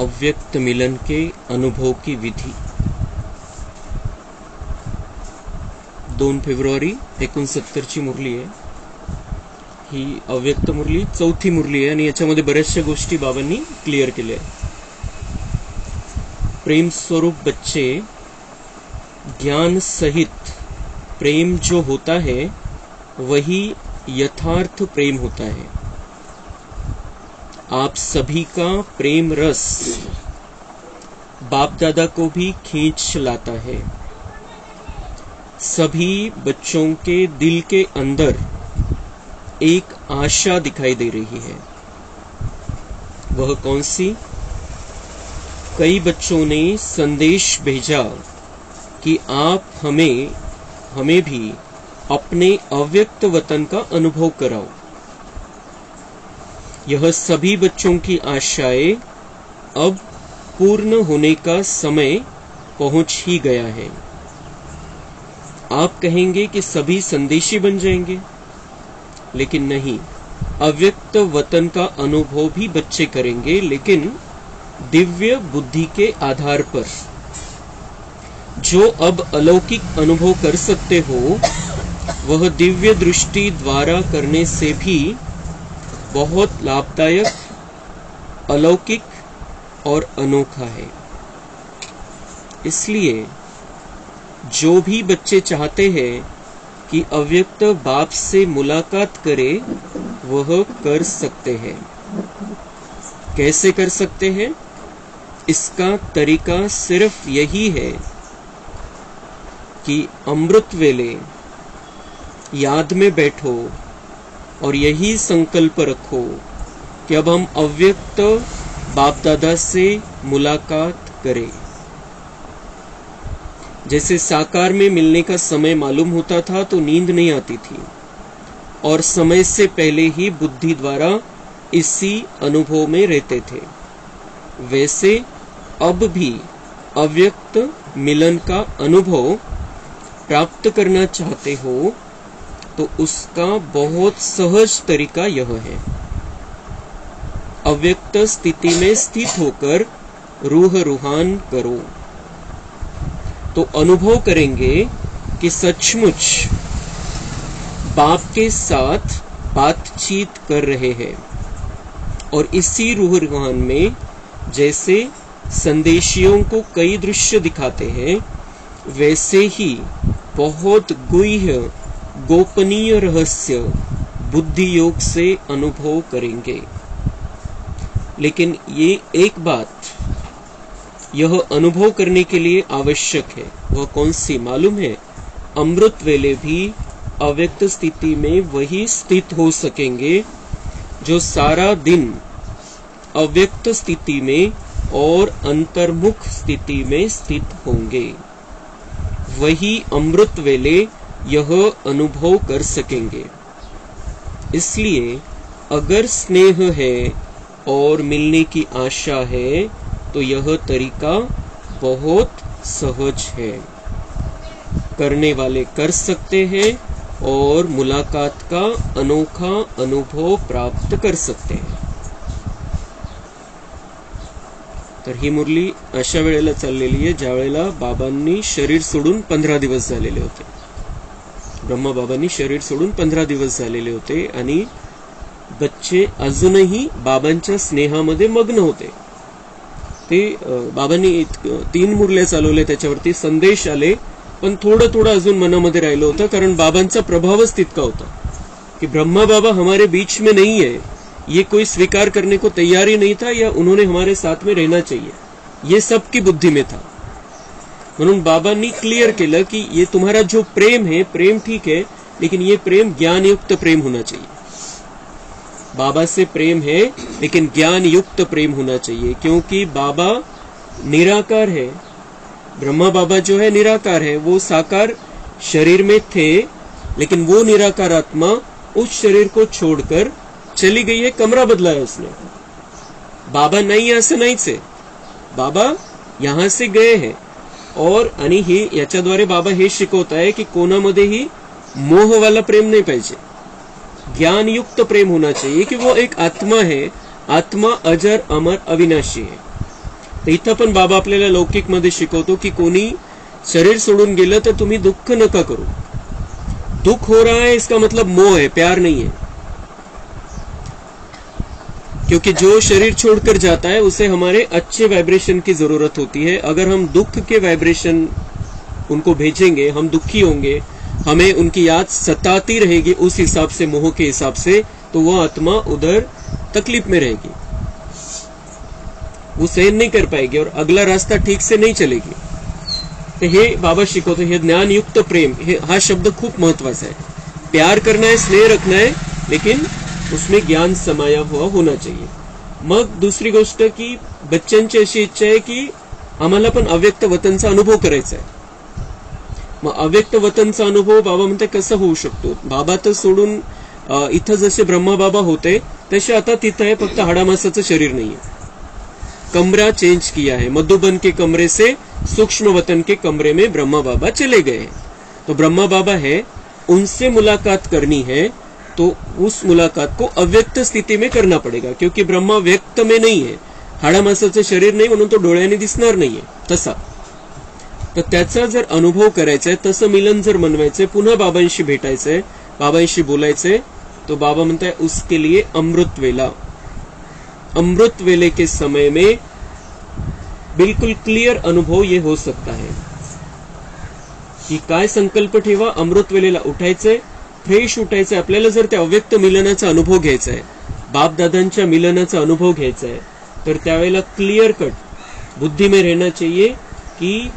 अव्यक्त मिलन के अनुभव की विधी 2 फेब्रुवारी 69ची मुरली आहे. ही अव्यक्त मुरली 4थी मुरली आहे आणि याच्यामध्ये बऱ्याचशा गोष्टी बाबांनी क्लिअर केल्या आहेत. प्रेम स्वरूप बच्चे ज्ञान सहित प्रेम जो होता है वही यथार्थ प्रेम होता है. आप सभी का प्रेम रस बाप दादा को भी खींच लाता है. सभी बच्चों के दिल के अंदर एक आशा दिखाई दे रही है. वह कौन सी? कई बच्चों ने संदेश भेजा कि आप हमें भी अपने अव्यक्त वतन का अनुभव कराओ. यह सभी बच्चों की आशाएं अब पूर्ण होने का समय पहुंच ही गया है. आप कहेंगे कि सभी संदेशी बन जाएंगे, लेकिन नहीं. अव्यक्त वतन का अनुभव भी बच्चे करेंगे, लेकिन दिव्य बुद्धि के आधार पर. जो अब अलौकिक अनुभव कर सकते हो वह दिव्य दृष्टि द्वारा करने से भी बहुत लाभदायक, अलौकिक और अनोखा है. इसलिए जो भी बच्चे चाहते हैं कि अव्यक्त बाप से मुलाकात करे वह कर सकते हैं. कैसे कर सकते हैं? इसका तरीका सिर्फ यही है कि अमृत वेले याद में बैठो और यही संकल्प रखो कि अब हम अव्यक्त बाप दादा से मुलाकात करें. जैसे साकार में मिलने का समय मालूम होता था तो नींद नहीं आती थी और समय से पहले ही बुद्धि द्वारा इसी अनुभव में रहते थे, वैसे अब भी अव्यक्त मिलन का अनुभव प्राप्त करना चाहते हो तो उसका बहुत सहज तरीका यह है. अव्यक्त स्थिति में स्थित होकर रूह रूहान करो तो अनुभव करेंगे कि सचमुच बाप के साथ बातचीत कर रहे हैं. और इसी रूह रूहान में जैसे संदेशियों को कई दृश्य दिखाते हैं, वैसे ही बहुत गुह्य गोपनीय रहस्य बुद्धि योग से अनुभव करेंगे. लेकिन ये एक बात यह अनुभव करने के लिए आवश्यक है. वह कौन सी मालूम है? अमृत वेले भी अव्यक्त स्थिति में वही स्थित हो सकेंगे जो सारा दिन अव्यक्त स्थिति में और अंतर्मुख स्थिति में स्थित होंगे. वही अमृत वेले यह अनुभव कर सकेंगे. इसलिए अगर स्नेह है और मिलने की आशा है तो यह तरीका बहुत सहज है. करने वाले कर सकते हैं और मुलाकात का अनोखा अनुभव प्राप्त कर सकते हैं. तर ही मुरली अशा वेळेला चाललेली आहे ज्या वेळेला बाबांनी शरीर सोडून 15 दिवस झालेले होते. ब्रह्मबाबांनी शरीर सोडून 15 दिवस झालेले होते आणि बच्चे अजूनही बाबांच्या स्नेहामध्ये मग्न होते. ते बाबांनी 3 मुरल्या चालवल्या, त्याच्यावरती संदेश आले, पण थोडं अजून मनामध्ये राहिलं होतं, कारण बाबांचा प्रभावच तितका होता कि ब्रह्मा बाबा हमारे बीच में नहीं है, ये कोई स्वीकार करने को तैयार ही नहीं था, या उन्होंने हमारे साथ में रहना चाहिए, ये सबकी बुद्धि में था. म्हणून बाबांनी क्लियर केलं कि ये तुम्हारा जो प्रेम है, प्रेम ठीक है, लेकिन ये प्रेम ज्ञान युक्त प्रेम होना चाहिए. बाबा से प्रेम है लेकिन ज्ञान युक्त प्रेम होना चाहिए, क्योंकि बाबा निराकार है. ब्रह्मा बाबा जो है निराकार है, वो साकार शरीर में थे, लेकिन वो निराकार आत्मा उस शरीर को छोड़कर चली गई है, कमरा बदला है उसने. बाबा नहीं ऐसे नाहीच है, बाबा यहां से गए हैं. और आणि हे याच्याद्वारे बाबा हे शिकवताय की कोणामध्येही मोहवाला प्रेम नहीं पाहिजे, ज्ञान युक्त प्रेम होना चाहिए कि वो एक आत्मा है, आत्मा अजर अमर अविनाशी है. तर इथं पण बाबा आपल्याला लौकिक मध्ये शिकवतो की कोणी शरीर सोडून गेलं तर तुम्ही दुःख नका करू. दुख हो रहा है इसका मतलब मोह है, प्यार नहीं है. क्योंकि जो शरीर छोड़कर जाता है उसे हमारे अच्छे वाइब्रेशन की जरूरत होती है. अगर हम दुख के वाइब्रेशन उनको भेजेंगे, हम दुखी होंगे, हमें उनकी याद सताती रहेगी उस हिसाब से, मोह के हिसाब से, तो वह आत्मा उधर तकलीफ में रहेगी, वो सहन नहीं कर पाएगी और अगला रास्ता ठीक से नहीं चलेगी. तर हे बाबा शिकवतो, हे ज्ञानयुक्त प्रेम, हा शब्द खूप महत्वाचा है. प्यार करना है, स्नेह रखना है, लेकिन उसमें ज्ञान समाया हुआ होना चाहिए. मग दुसरी गोष्ट की बच्चांची अशी इच्छा आहे की आम्हाला पण अव्यक्त वतनचा अनुभव करायचा आहे. मग अव्यक्त वतनचा अनुभव बाबा म्हणते कसं होऊ शकतो. बाबा तर सोडून इथं जसे ब्रह्मा बाबा होते तसे आता तिथं आहे, फक्त हाडामासाचं शरीर नाहीये. कमरा चेंज किया है, मधुबन के कमरे से सूक्ष्म वतन के कमरे में ब्रह्मा बाबा चले गए. तो ब्रह्मा बाबा है, उनसे मुलाकात करनी है तो उस मुलाकात को अव्यक्त स्थिति में करना पड़ेगा. क्योंकि ब्रह्मा व्यक्त में नहीं है, हाडामासाचं शरीर नाही म्हणून तो डोळ्याने दिसणार नाहीये तसा. तर त्याचा जर अनुभव करायचा आहे, तसं मिलन जर मनवायचंय, पुन्हा बाबांशी भेटायचंय, बाबांशी बोलायचंय, तो बाबा म्हणताय उसके लिए अमृत वेला. अमृत वेले के समय में बिल्कुल क्लियर अनुभव ये हो सकता है की काय संकल्प ठेवा. अमृत वेलेला उठायचंय, फ्रेश उठायचंय. आपल्याला जर त्या अव्यक्त मिलनाचा अनुभव घ्यायचा आहे, बापदादांच्या मिलनाचा अनुभव घ्यायचा आहे, तर त्यावेळेला क्लियर कट बुद्धि में रहना चाहिए कि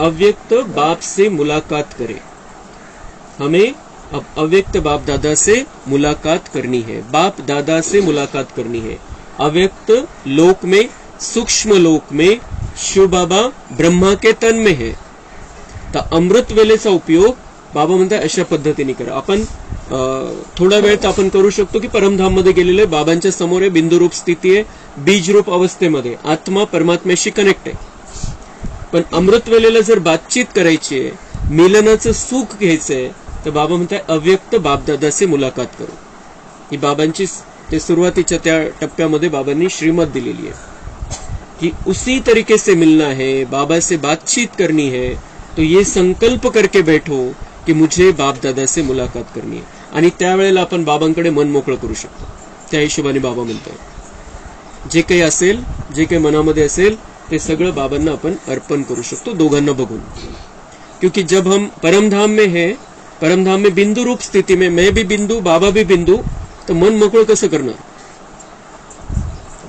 अव्यक्त बाप से मुलाकात करें. हमें अब अव्यक्त बाप दादा से मुलाकात करनी है, बाप दादा से मुलाकात करनी है. अव्यक्त लोक में, सूक्ष्म लोक में शिव बाबा ब्रह्मा के तन में है. तर अमृत वेलेचा उपयोग बाबा म्हणतात अशा पद्धतीने करा. आपण थोडा वेळ तर आपण करू शकतो की परमधाम मध्ये गेलेले, बाबांच्या समोर आहे, बिंदुरूप स्थिती आहे, बीजरूप अवस्थेमध्ये आत्मा परमात्म्याशी कनेक्ट आहे. पण अमृत वेलेला जर बातचीत करायची आहे, मिलनाचं सुख घ्यायचंय, तर बाबा म्हणतात अव्यक्त बापदादा से मुलाकात करू. ही बाबांची ते सुरुवातीच्या त्या टप्प्यामध्ये बाबांनी श्रीमत दिलेली आहे कि उसी तरीके से मिलना है, बाबा से बातचीत करनी है, तो ये संकल्प करके बैठो कि मुझे बाप दादा से मुलाकात करनी है. आणि त्यावेळेला आपण बाबांकडे मन मोकळं करू शकतो. त्या हिशोबाने बाबा म्हणतात जे काही असेल, जे काही मनामध्ये असेल ते सगळं बाबांना आपण अर्पण करू शकतो, दोघांना बघून. क्योंकि जब हम परमधाम में है, परमधाम में बिंदु रूप स्थिति में, मैं भी बिंदु, बाबा भी बिंदु, तो मन मोकळं कसं करणार.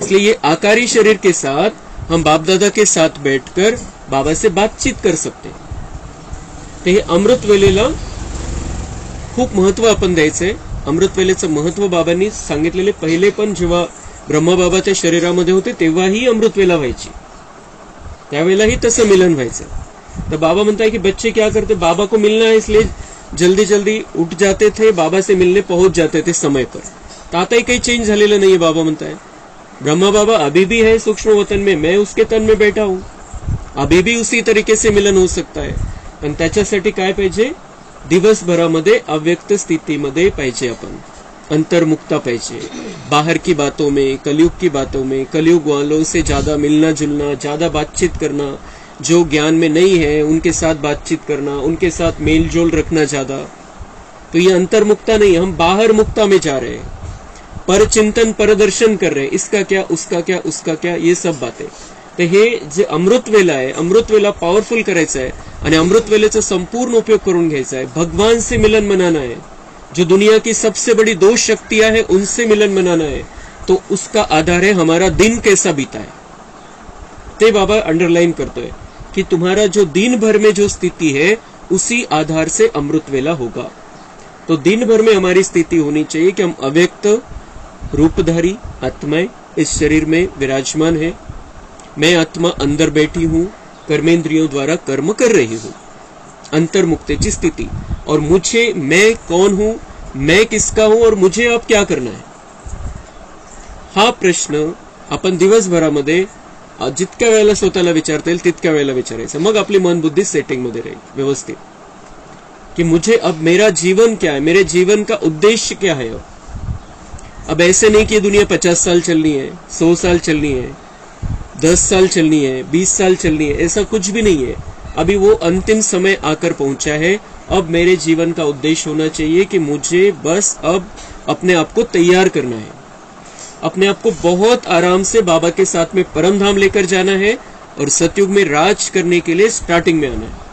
इसलिए ये आकारी शरीर के साथ हम बाप दादा के साथ बैठकर बाबा से बातचीत कर सकते हैं. ते हे अमृत वेलेला खूप महत्व आपण द्यायचंय. अमृत वेलेचं महत्व बाबांनी सांगितलेले. पहिले पण जेव्हा ब्रह्मा बाबा त्या शरीरामध्ये होते तेव्हाही अमृत वेला व्हायची, त्यावेळेलाही तसं मिलन व्हायचं. तर बाबा म्हणता है कि बच्चे क्या करते, बाबा को मिलना है इसलिए जल्दी जल्दी उठ जाते थे, बाबा से मिलने पहुंच जाते थे समय पर. तर आताही काही चेंज झालेलं नाहीये. बाबा म्हणताय ब्रह्मा बाबा अभी भी है सूक्ष्म वतन में, मैं उसके तन में बैठा हूं, अभी भी उसी तरीके से मिलन हो सकता है. पण त्याच्यासाठी काय पाहिजे, दिवसभरामध्ये अव्यक्त स्थितीमध्ये पाहिजे आपण, अंतर्मुक्ता पाहिजे. बाहर की बातों में, कलयुग की बातों में, कलयुग वालों से ज्यादा मिलना जुलना, ज्यादा बातचीत करना, जो ज्ञान में नहीं है उनके साथ बातचीत करना, उनके साथ मेल जोल रखना ज्यादा. तो ये अंतर्मुक्ता नहीं, हम बाहर मुक्ता में जा रहे हैं, पर चिंतन परदर्शन कर रहे हैं. इसका क्या, उसका क्या, उसका क्या, ये सब बातें. तर हे जे अमृत वेला आहे, अमृत वेला पॉवरफुल करायचा आहे आणि अमृत वेलेचा संपूर्ण उपयोग करून घ्यायचा आहे. भगवान से मिलन मनाना है, जो दुनिया की सबसे बड़ी दो शक्तियां हैं उनसे मिलन मनाना है. तो उसका आधार है हमारा दिन कैसा बीता है. ते बाबा अंडरलाइन करतोय कि तुम्हारा जो दिन भर में जो स्थिति है उसी आधार से अमृत वेला होगा. तो दिन भर में हमारी स्थिति होनी चाहिए कि हम अव्यक्त रूपधारी आत्माएं इस शरीर में विराजमान है. मैं आत्मा अंदर बैठी हूं, कर्मेंद्रियों द्वारा कर्म कर रही हूं, अंतर्मुक्तेची स्थिति. और मुझे, मैं कौन हूं, मैं किसका हूं और मुझे अब क्या करना है, हा प्रश्न आपण दिवसभरामध्ये जितक्या वेळेला स्वतःला विचारता येईल तितक्या वेळेला विचारायचा. मग आपली मन बुद्धी सेटिंग मध्ये राहील व्यवस्थित कि मुझे अब मेरा जीवन क्या है, मेरे जीवन का उद्देश्य क्या है. अब ऐसे नहीं कि दुनिया 50 साल चलनी है, 100 साल चलनी है. 10 साल चलनी है, 20 साल चलनी है, ऐसा कुछ भी नहीं है। अभी वो अंतिम समय आकर पहुंचा है। अब मेरे जीवन का उद्देश्य होना चाहिए कि मुझे बस अब अपने आप को तैयार करना है, अपने आप को बहुत आराम से बाबा के साथ में परम धाम लेकर जाना है और सतयुग में राज करने के लिए स्टार्टिंग में आना है।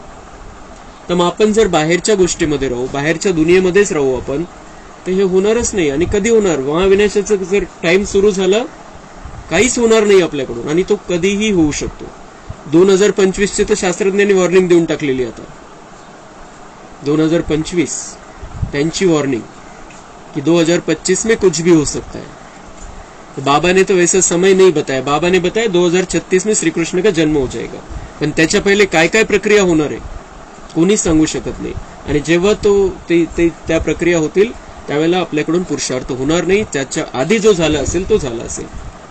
तर आपण जर बाहेरच्या गोष्टीमध्ये राहू, बाहेरच्या दुनियेमध्येच राहू आपण, तर हे होणारच नाही. आणि कधी होणार? महाविनाशाचा जर टाइम सुरू झाला, काहीच होणार नाही आपल्याकडून, आणि तो कधीही होऊ शकतो. 2025 चे तर शास्त्रज्ञांनी वॉर्निंग देऊन टाकलेली. आता 2025 त्यांची वॉर्निंग कि 2025 में कुछ भी हो सकता है. तो बाबा ने तो वैसा समय नहीं बताया. बाबा ने बताया 2036 में श्री कृष्ण का जन्म हो जाएगा. पण त्याच्या पहिले काय काय प्रक्रिया होणार आहे कोणीच सांगू शकत नाही. आणि जेव्हा त्या प्रक्रिया होतील त्यावेळेला आपल्याकडून पुरुषार्थ होणार नाही. त्याच्या आधी जो झाला असेल तो झाला असेल.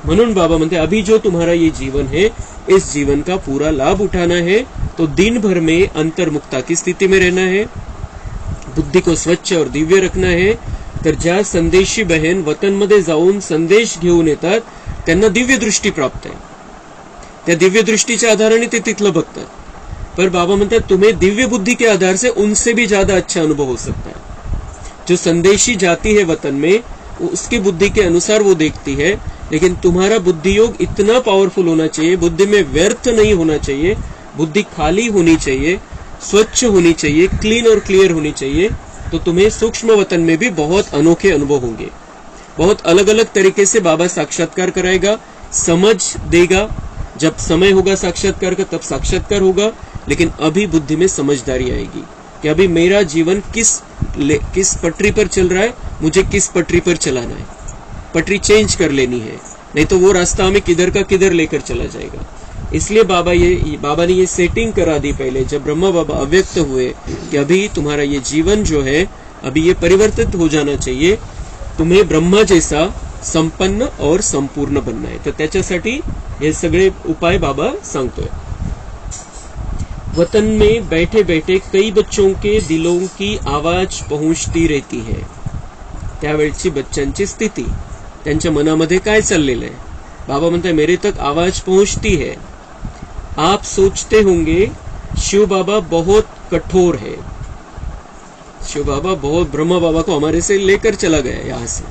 म्हणून बाबा म्हणते अभी जो तुम्हारा ये जीवन है, इस जीवन का पूरा लाभ उठाना है. तो दिन भर में अंतर्मुक्ता की स्थिति में रहना है, बुद्धि को स्वच्छ और दिव्य रखना है. तर ज्या संदेशी बहन वतनमध्ये जाऊन संदेश घेऊन येतात त्यांना दिव्य दृष्टी प्राप्त आहे. त्या दिव्य दृष्टीच्या आधाराने ते तिथलं बघतात. पर बाबा म्हणतात तुम्हें दिव्य बुद्धि के आधार से उनसे भी ज्यादा अच्छा अनुभव हो सकता है. जो संदेशी जाती है वतन में, उसकी बुद्धि के अनुसार वो देखती है. लेकिन तुम्हारा बुद्धि योग इतना पावरफुल होना चाहिए, बुद्धि में व्यर्थ नहीं होना चाहिए, बुद्धि खाली होनी चाहिए, स्वच्छ होनी चाहिए, क्लीन और क्लियर होनी चाहिए. तो तुम्हें सूक्ष्म वतन में भी बहुत अनोखे अनुभव होंगे. बहुत अलग अलग तरीके से बाबा साक्षात्कार कराएगा, समझ देगा. जब समय होगा साक्षात्कार का तब साक्षात्कार होगा. लेकिन अभी बुद्धि में समझदारी आएगी कि अभी मेरा जीवन किस पटरी पर चल रहा है, मुझे किस पटरी पर चलाना है. पटरी चेंज कर लेनी है, नहीं तो वो रास्ता हमें किधर का किधर लेकर चला जाएगा. इसलिए बाबा ने ये सेटिंग करा दी पहले जब ब्रह्मा बाबा अव्यक्त हुए कि अभी तुम्हारा ये जीवन जो है अभी ये परिवर्तित हो जाना चाहिए. तुम्हें ब्रह्मा जैसा संपन्न और संपूर्ण बनना है. तर त्याच्यासाठी हे सगळे उपाय बाबा सांगतोय. वतन में बैठे बैठे कई बच्चों के दिलों की आवाज पहुंचती रहती है. त्यावेळची बच्चांची स्थिती, त्यांच्या मनामध्ये काय चाललेलं आहे. बाबा म्हणतात मेरे तक आवाज पहुंचती है. आप सोचते होंगे शिव बाबा बहुत कठोर है, शिव बाबा बहुत, ब्रह्मा बाबा को हमारे से लेकर चला गया यहाँ से,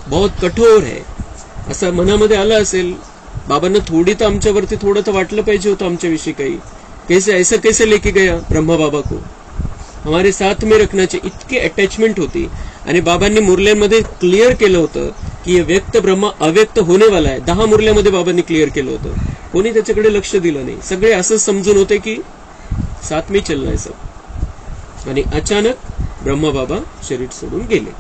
बहुत कठोर है असं मनामध्ये आलं असेल. बाबांना थोडी तर आमच्यावरती थोडं तर वाटलं पाहिजे होतं आमच्याविषयी काही. कैसे ऐसा कैसे लेके गया ब्रह्मा बाबा को, हमारे साथ में रखना चाहिए. इतके अटॅचमेंट होती. आणि बाबांनी मुरल्यांमध्ये क्लिअर केलं होतं की हे व्यक्त ब्रह्मा अव्यक्त होने वाला आहे. 10 मुरल्यामध्ये बाबांनी क्लिअर केलं होतं. कोणी त्याच्याकडे लक्ष दिलं नाही. सगळे असं समजून होते की साथ में चलना है सब. आणि अचानक ब्रह्मा बाबा शरीर सोडून गेले.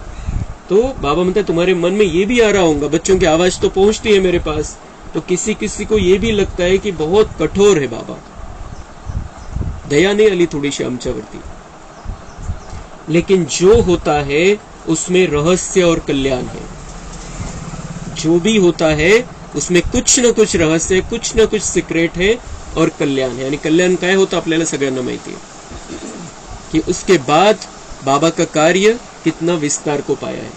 तो बाबा म्हणते तुम्हारे मन में ये भी आ रहा होगा, बच्चों की आवाज तो पहुंचती है मेरे पास, तो किसी किसी को ये भी लगता है कि बहुत कठोर है बाबा, दया नहीं आली थोडीशी आमच्यावरती. लेकिन जो होता है उसमें रहस्य और कल्याण है. जो भी होता है उसमें कुछ न कुछ रहस्य, कुछ न कुछ सिक्रेट है और कल्याण है. आणि कल्याण काय होतं आपल्याला सगळ्यांना माहिती आहे कि उसके बाद बाबा का कार्य कितना विस्तार को पाया है.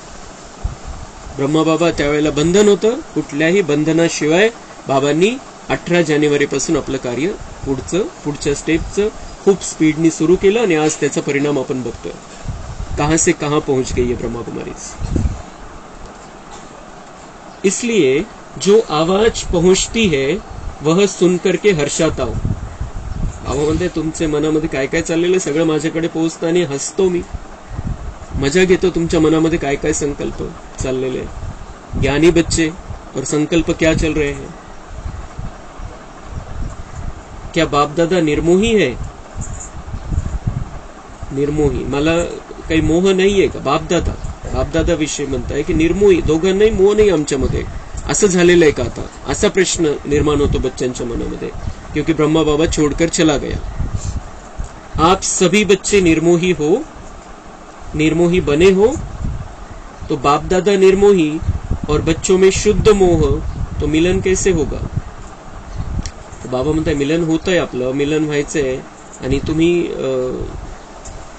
ब्रह्मा बाबा त्यावेळेला बंधन होतं. कुठल्याही बंधनाशिवाय बाबांनी 18 जानेवारी पासून आपलं कार्य पुढच्या स्टेपचं खूप स्पीडनी सुरू केलं. आणि आज त्याचा परिणाम आपण बघतोय. कहां से कहां पहुंच गई है ब्रह्मा कुमारी. इसलिए जो आवाज पहुंचती है वह सुनकर के हर्षात आहो. बाबा म्हणते तुमच्या मनामध्ये काय काय चाललेलं सगळं माझ्याकडे पोहोचतं आणि हसतो मी, मजा घेतो तुमच्या मनामध्ये काय काय संकल्प चाललेले. ज्ञानी बच्चे और संकल्प क्या चल रहे हैं. क्या बाप दादा निर्मोही है. निर्मोही, मला काही मोह नाहीये का. बापदादा विषय म्हणताय की निर्मोही, दोघांनाही मोह नाही आमच्यामध्ये, असं झालेलं आहे का आता. असा प्रश्न निर्माण होतो बच्चांच्या मनामध्ये, क्योंकि ब्रह्मा बाबा छोड़कर चला गया. आप सभी बच्चे निर्मोही हो, निर्मोही बने हो. तो बाप दादा निर्मोही और बच्चों में शुद्ध मोह, तो मिलन कैसे होगा. तो बाबा म्हणताय मिलन होतंय, आपलं मिलन व्हायचंय. आणि तुम्ही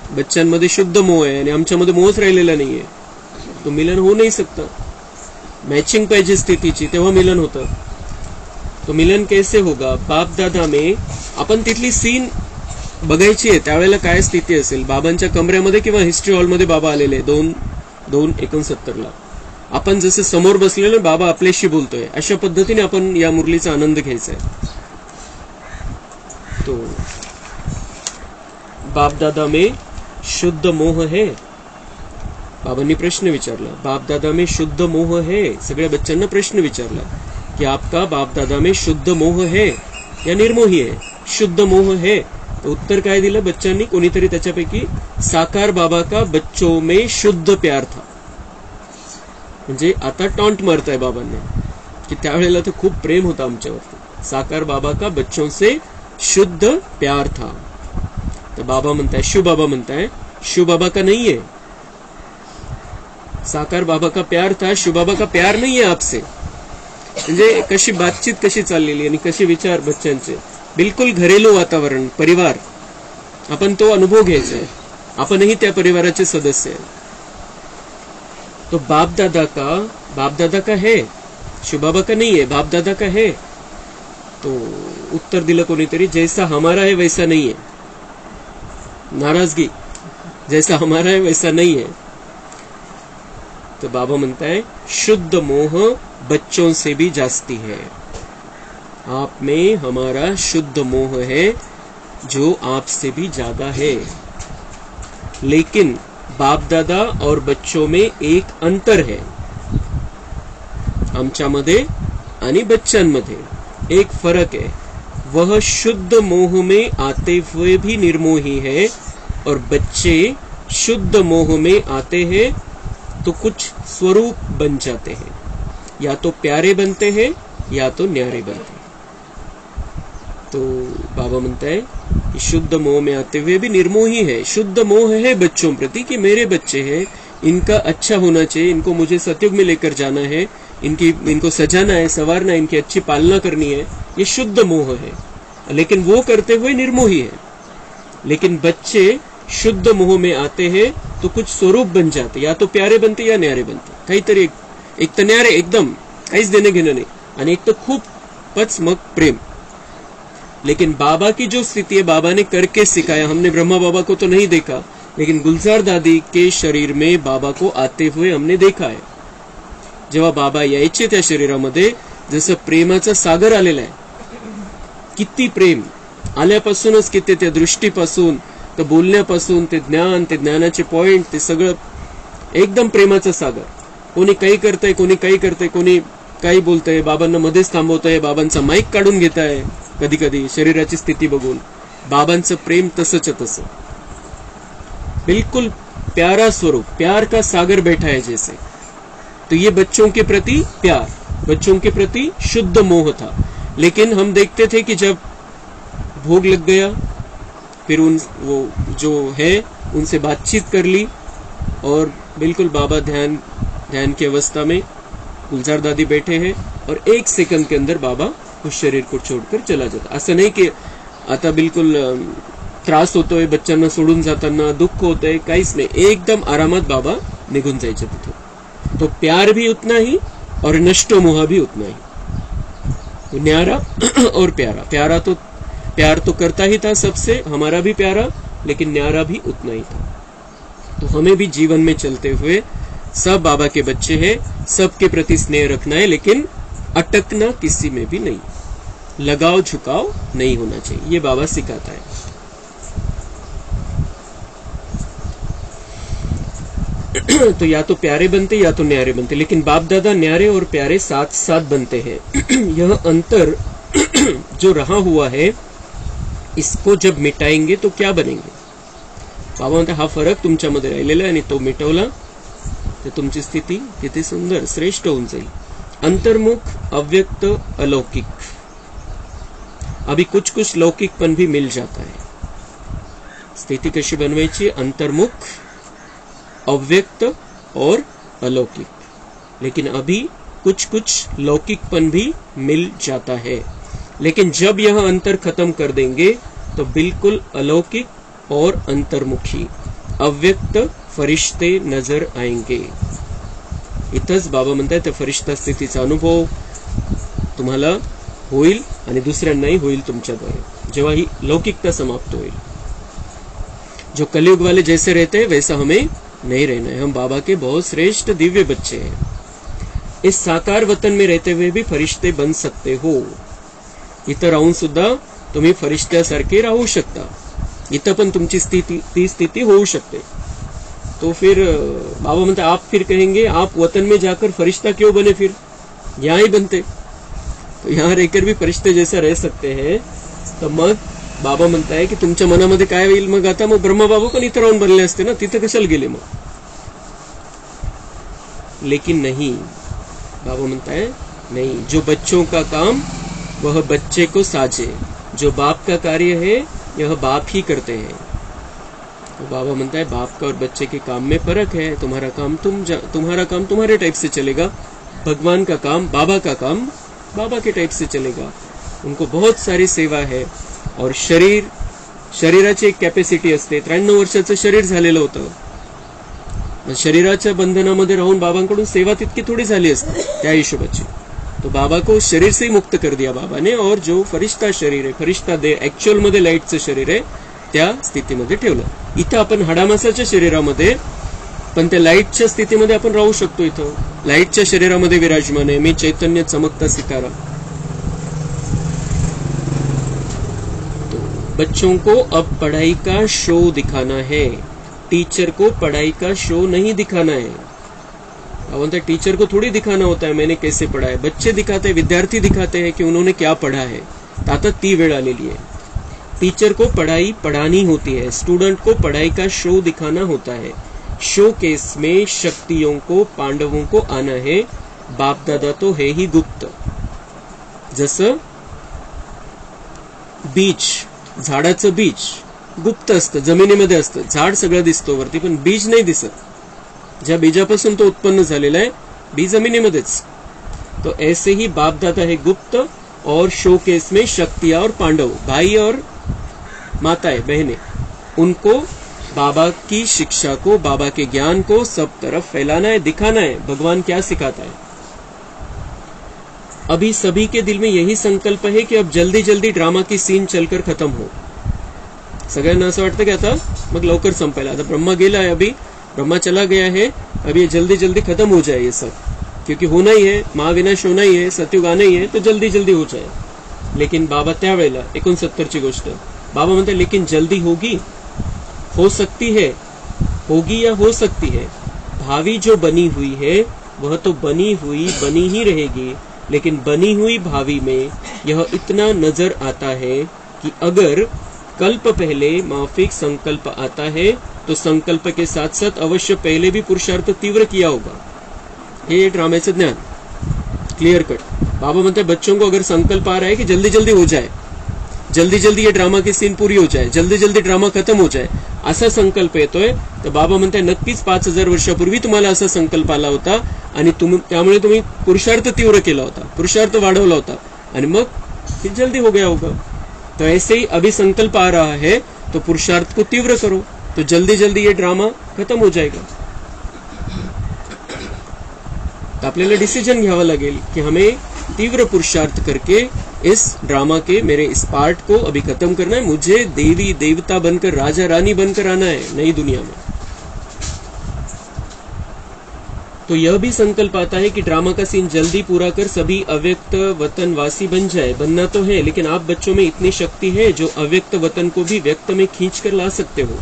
बच्चांमध्ये शुद्ध मोह आहे आणि आमच्यामध्ये मोहच राहिलेला नाहीये. तो मिलन होऊ नाही सकता. मॅचिंग पाहिजे स्थितीची, तेव्हा मिलन होतं. तो मिलन कैसे होगा? बाप दादा में आपण तिथली सीन बघायची आहे, त्यावेळेला काय स्थिती असेल. बाबांच्या कमऱ्यामध्ये किंवा हिस्ट्री हॉलमध्ये बाबा आलेले 2:69 आपण जसं समोर बसलेलो बाबा आपल्याशी बोलतोय, अशा पद्धतीने आपण या मुरलीचा आनंद घ्यायचा आहे. तो बाप दादा में शुद्ध मोह है. बाबांनी प्रश्न विचारला, बाप दादा में शुद्ध मोह है. सगळ्या बच्चांना प्रश्न विचारला कि आपका बाप दादा में शुद्ध मोह है या निर्मोही है? शुद्ध मोह है. तो उत्तर काय दिलं बच्चांनी? कोणीतरी त्याच्यापैकी साकार बाबा का बच्चों में शुद्ध प्यार था. म्हणजे आता टॉन्ट मारताय बाबांना की त्यावेळेला तर खूप प्रेम होता आमच्यावरती. साकार बाबा का बच्चों से शुद्ध प्यार था. तर बाबा म्हणताय, शिव बाबा म्हणताय, शिव बाबा का नहीं है. साकार बाबा का प्यार था, शिव बाबा का प्यार नहीं है आपसे. म्हणजे कशी बातचीत कशी चाललेली आणि कसे विचार बच्चांचे. बिलकुल घरेलू वातावरण, परिवार. आपण तो अनुभव घ्यायचा आहे. आपणही त्या परिवाराचे सदस्य आहे. तो बाप दादा का है, शिव बाबा का नहीं है, बाप दादा का है. तो उत्तर दिलं कोणीतरी, जैसा हमारा है वैसा नहीं है. नाराजगी, जैसा हमारा है वैसा नहीं है. तो बाबा म्हणता है शुद्ध मोह बच्चों से भी जास्ती है. आप में हमारा शुद्ध मोह है जो आपसे भी ज्यादा है. लेकिन बाप दादा और बच्चों में एक अंतर है. आमच्यामध्ये आणि बच्चांमध्ये एक फरक है. वह शुद्ध मोह में आते हुए भी निर्मोही है और बच्चे शुद्ध मोह में आते हैं तो कुछ स्वरूप बन जाते हैं. या तो प्यारे बनते हैं या तो न्यारे बनते हैं. तो बाबा म्हणता है कि शुद्ध मोह में आते हुए भी निर्मोही है. शुद्ध मोह है बच्चों प्रति कि मेरे बच्चे हैं, इनका अच्छा होना चाहिए, इनको मुझे सतयुग में लेकर जाना है, इनको सजाना है, संवारना है, इनकी अच्छी पालना करनी है. ये शुद्ध मोह है. लेकिन वो करते हुए निर्मोही है. लेकिन बच्चे शुद्ध मोह में आते हैं तो कुछ स्वरूप बन जाते, या तो प्यारे बनते या न्यारे बनते. काहीतरी एक तर न्यारे एकदम काहीच देणं घेणं नाही, आणि एक तर खूपच मग प्रेम. लेकिन बाबा की जो स्थिति है, बाबा ने करके सिखाया. हमने ब्रह्मा बाबा को तो नहीं देखा, लेकिन गुलजार दादी के शरीर में बाबा को आते हुए हमने देखा है. जेव्हा बाबा यायचे त्या शरीरामध्ये जसं प्रेमाचा सागर आलेला आहे. किती प्रेम आल्यापासूनच, किती त्या दृष्टीपासून, तर बोलण्यापासून, ते ज्ञान, ते ज्ञानाचे पॉइंट, ते सगळं एकदम प्रेमाचा सागर. कोणी काही करतंय, कोणी काही करतंय, कोणी काही बोलतंय, बाबांना मध्येच थांबवतंय, बाबांचा माईक काढून घेताय कधी कधी शरीराची स्थिती बघून. बाबांचं प्रेम तसंच तसं, बिल्कुल प्यारा स्वरूप, प्यार का सागर बैठा है जैसे. तो ये बच्चों के प्रति प्यार, बच्चों के प्रति शुद्ध मोह था. लेकिन हम देखते थे कि जब भोग लग गया, फिर वो जो है उनसे बातचीत कर ली और बिल्कुल बाबा ध्यान की अवस्था में, गुलजार दादी बैठे हैं और 1 सेकंड के अंदर बाबा उस शरीर को छोड़कर चला जाता. असं नाही की आता बिलकुल त्रास होतोय, बच्चांना सोडून जाताना दुःख होतंय, काहीच नाही. एकदम आरामात बाबा निघून जायचे तिथून. तो प्यार भी उतना ही और नष्टो मोह भी उतना ही. तो न्यारा और प्यारा प्यार तो करता ही था सबसे, हमारा भी प्यारा, लेकिन न्यारा भी उतना ही था. तो हमें भी जीवन में चलते हुए सब बाबा के बच्चे हैं, सबके प्रति स्नेह रखना है, लेकिन अटकना किसी में भी नहीं. लगाव झुकाव नहीं होना चाहिए, ये बाबा सिखाता है. तो या तो प्यारे बनते या तो न्यारे बनते, लेकिन बाप दादा न्यारे और प्यारे साथ साथ बनते हैं. यह अंतर जो रहा हुआ है, इसको जब मिटाएंगे तो क्या बनेंगे. बाबा म्हणता हा फरक तुमच्यामध्ये राहिलेला आहे आणि तो मिटवला तर तुमची स्थिती किती सुंदर श्रेष्ठ होऊन जाईल. अंतर्मुख, अव्यक्त, अलौकिक. अभी कुछ लौकिकपन भी मिल जाता है. स्थिति कशी बनवायची? अंतर्मुख, अव्यक्त और अलौकिक. लेकिन अभी कुछ लौकिकपन भी मिल जाता है. लेकिन जब यह अंतर खत्म कर देंगे तो बिल्कुल अलौकिक और अंतर्मुखी, अव्यक्त फरिश्ते नजर आएंगे. इथंच बाबा म्हणतात त्या फरिश्ता स्थितीचा अनुभव तुम्हाला होईल आणि दुसऱ्यांनाही होईल तुमच्याद्वारे, जेव्हा ही लौकिकता समाप्त होईल. जो कलयुग वाले जैसे रहते हैं वैसा हमें नहीं रहना है. हम बाबा के बहुत श्रेष्ठ दिव्य बच्चे हैं. इस साकार वतन में रहते हुए भी फरिश्ते बन सकते हो. इथं राहून सुद्धा तुम्ही फरिश्त्यासारखे राहू शकता. इथं पण तुमची ती स्थिती होऊ शकते. तो फिर बाबा म्हणते आप फिर कहेंगे आप वतन में जाकर फरिश्ता क्यों बने, फिर यहाँ ही बनते. तो यहाँ रहकर भी फरिश्ते जैसा रह सकते हैं. तर मग बाबा म्हणताय की तुमच्या मनामध्ये काय होईल मग, आता मग ब्रह्मबाबा पण इथं राहून बनले असते ना, तिथं कशाला गेले मग. लेकिन नहीं, बाबा म्हणताय नहीं, जो बच्चों का काम वह बच्चे को साजे, जो बाप का कार्य है यह बाप ही करते हैं. तो बाबा म्हणता है बाप का और बच्चे के काम में फर्क है. तुम्हारा काम तुम्हारा काम तुम्हारे टाइप से चलेगा, भगवान का काम बाबा का काम बाबा के टाइप से चलेगा. उनको बहुत सारी सेवा है. और शरीराची एक कॅपॅसिटी असते. 93 वर्षाचं शरीर झालेलं होतं. शरीराच्या बंधनामध्ये राहून बाबांकडून सेवा तितकी थोडी झाली असते त्या हिशोबाची. तो बाबा को शरीर से ही मुक्त कर दिया बाबा ने, और जो फरिश्ता शरीर आहे, फरिश्ता दे ऍक्च्युअल मध्ये लाईटचं शरीर आहे त्या स्थितीमध्ये ठेवलं. इथं आपण हाडामासाच्या शरीरामध्ये, पण त्या लाईटच्या स्थितीमध्ये आपण राहू शकतो. इथं लाईटच्या शरीरामध्ये विराजमान आहे मी, चैतन्य चमकता सितारा. तो बच्चों को अब पढ़ाई का शो दिखाना है, टीचर को पढ़ाई का शो नहीं दिखाना है. अब टीचर को थोड़ी दिखाना होता है मैंने कैसे पढ़ा है. बच्चे दिखाते हैं, विद्यार्थी दिखाते हैं कि उन्होंने क्या पढ़ा है. आता ती वेळ आलेली है. टीचर को पढ़ाई पढ़ानी होती है, स्टूडेंट को पढ़ाई का शो दिखाना होता है. शो केस में शक्तियों को, पांडवों को आना है. बाप दादा तो है ही गुप्त. जसं बीज, झाडाचं बीज गुप्त असतं, जमिनीमध्ये असतं. झाड सगळं दिसतो वरती, पण बीज नाही दिसत. ज्या बीजापासून तो उत्पन्न झालेला आहे, बीज जमिनीमध्येच. तो ऐसे ही बाप दादा है गुप्त, और शोकेस में शक्तियां और पांडव, भाई और माताएं, बहनें, उनको बाबा की शिक्षा को, बाबा के ज्ञान को सब तरफ फैलाना है, दिखाना है भगवान क्या सिखाता है. अभी सभी के दिल में यही संकल्प है कि अब जल्दी जल्दी ड्रामा की सीन चलकर खत्म हो. सगळ्यांना असं वाटतं की आता मग लवकर संपायला. आता ब्रह्मा गेला है, अभी ब्रह्मा चला गया है, अब ये जल्दी जल्दी खत्म हो जाए ये सब, क्योंकि होना ही है, महाविनाश होना ही है, सतयुग आना ही है, तो जल्दी जल्दी हो जाए. लेकिन बाबा त्यावेळेला 69ची गोष्ट, बाबा म्हणते लेकिन जल्दी होगी, हो सकती है, होगी या हो सकती है. भावी जो बनी हुई है वह तो बनी हुई बनी ही रहेगी, लेकिन बनी हुई भावी में यह इतना नजर आता है कि अगर कल्प पहले माफिक संकल्प आता है तो संकल्प के साथ साथ अवश्य पहले भी पुरुषार्थ तीव्र किया होगा. ये ड्रामेचं ज्ञान क्लियर कट. बाबा म्हणते बच्चों को अगर संकल्प आ रहा है कि जल्दी जल्दी हो जाए, जल्दी जल्दी ये ड्रामा की सीन पूरी हो जाए, जल्दी जल्दी ड्रामा खत्म हो जाए, असा संकल्प येतोय, तर बाबा म्हणते नक्कीच 5000 वर्षापूर्वी तुम्हाला असा संकल्प आला होता आणि त्यामुळे तुम्ही पुरुषार्थ तीव्र केला होता, पुरुषार्थ वाढवला होता आणि मग फिर जल्दी हो गया होगा. तो ऐसे ही अभी संकल्प आ रहा है तो पुरुषार्थ को तीव्र करो, तो जल्दी जल्दी ये ड्रामा खत्म हो जाएगा. तो आपल्याला डिसीजन घ्यावा लागेल कि हमें तीव्र पुरुषार्थ करके इस ड्रामा के, मेरे इस पार्ट को अभी खत्म करना है. मुझे देवी देवता बनकर, राजा रानी बनकर आना है नई दुनिया में. तो यह भी संकल्प आता है कि ड्रामा का सीन जल्दी पूरा कर सभी अव्यक्त वतनवासी बन जाए. बनना तो है, लेकिन आप बच्चों में इतनी शक्ति है जो अव्यक्त वतन को भी व्यक्त में खींच कर ला सकते हो.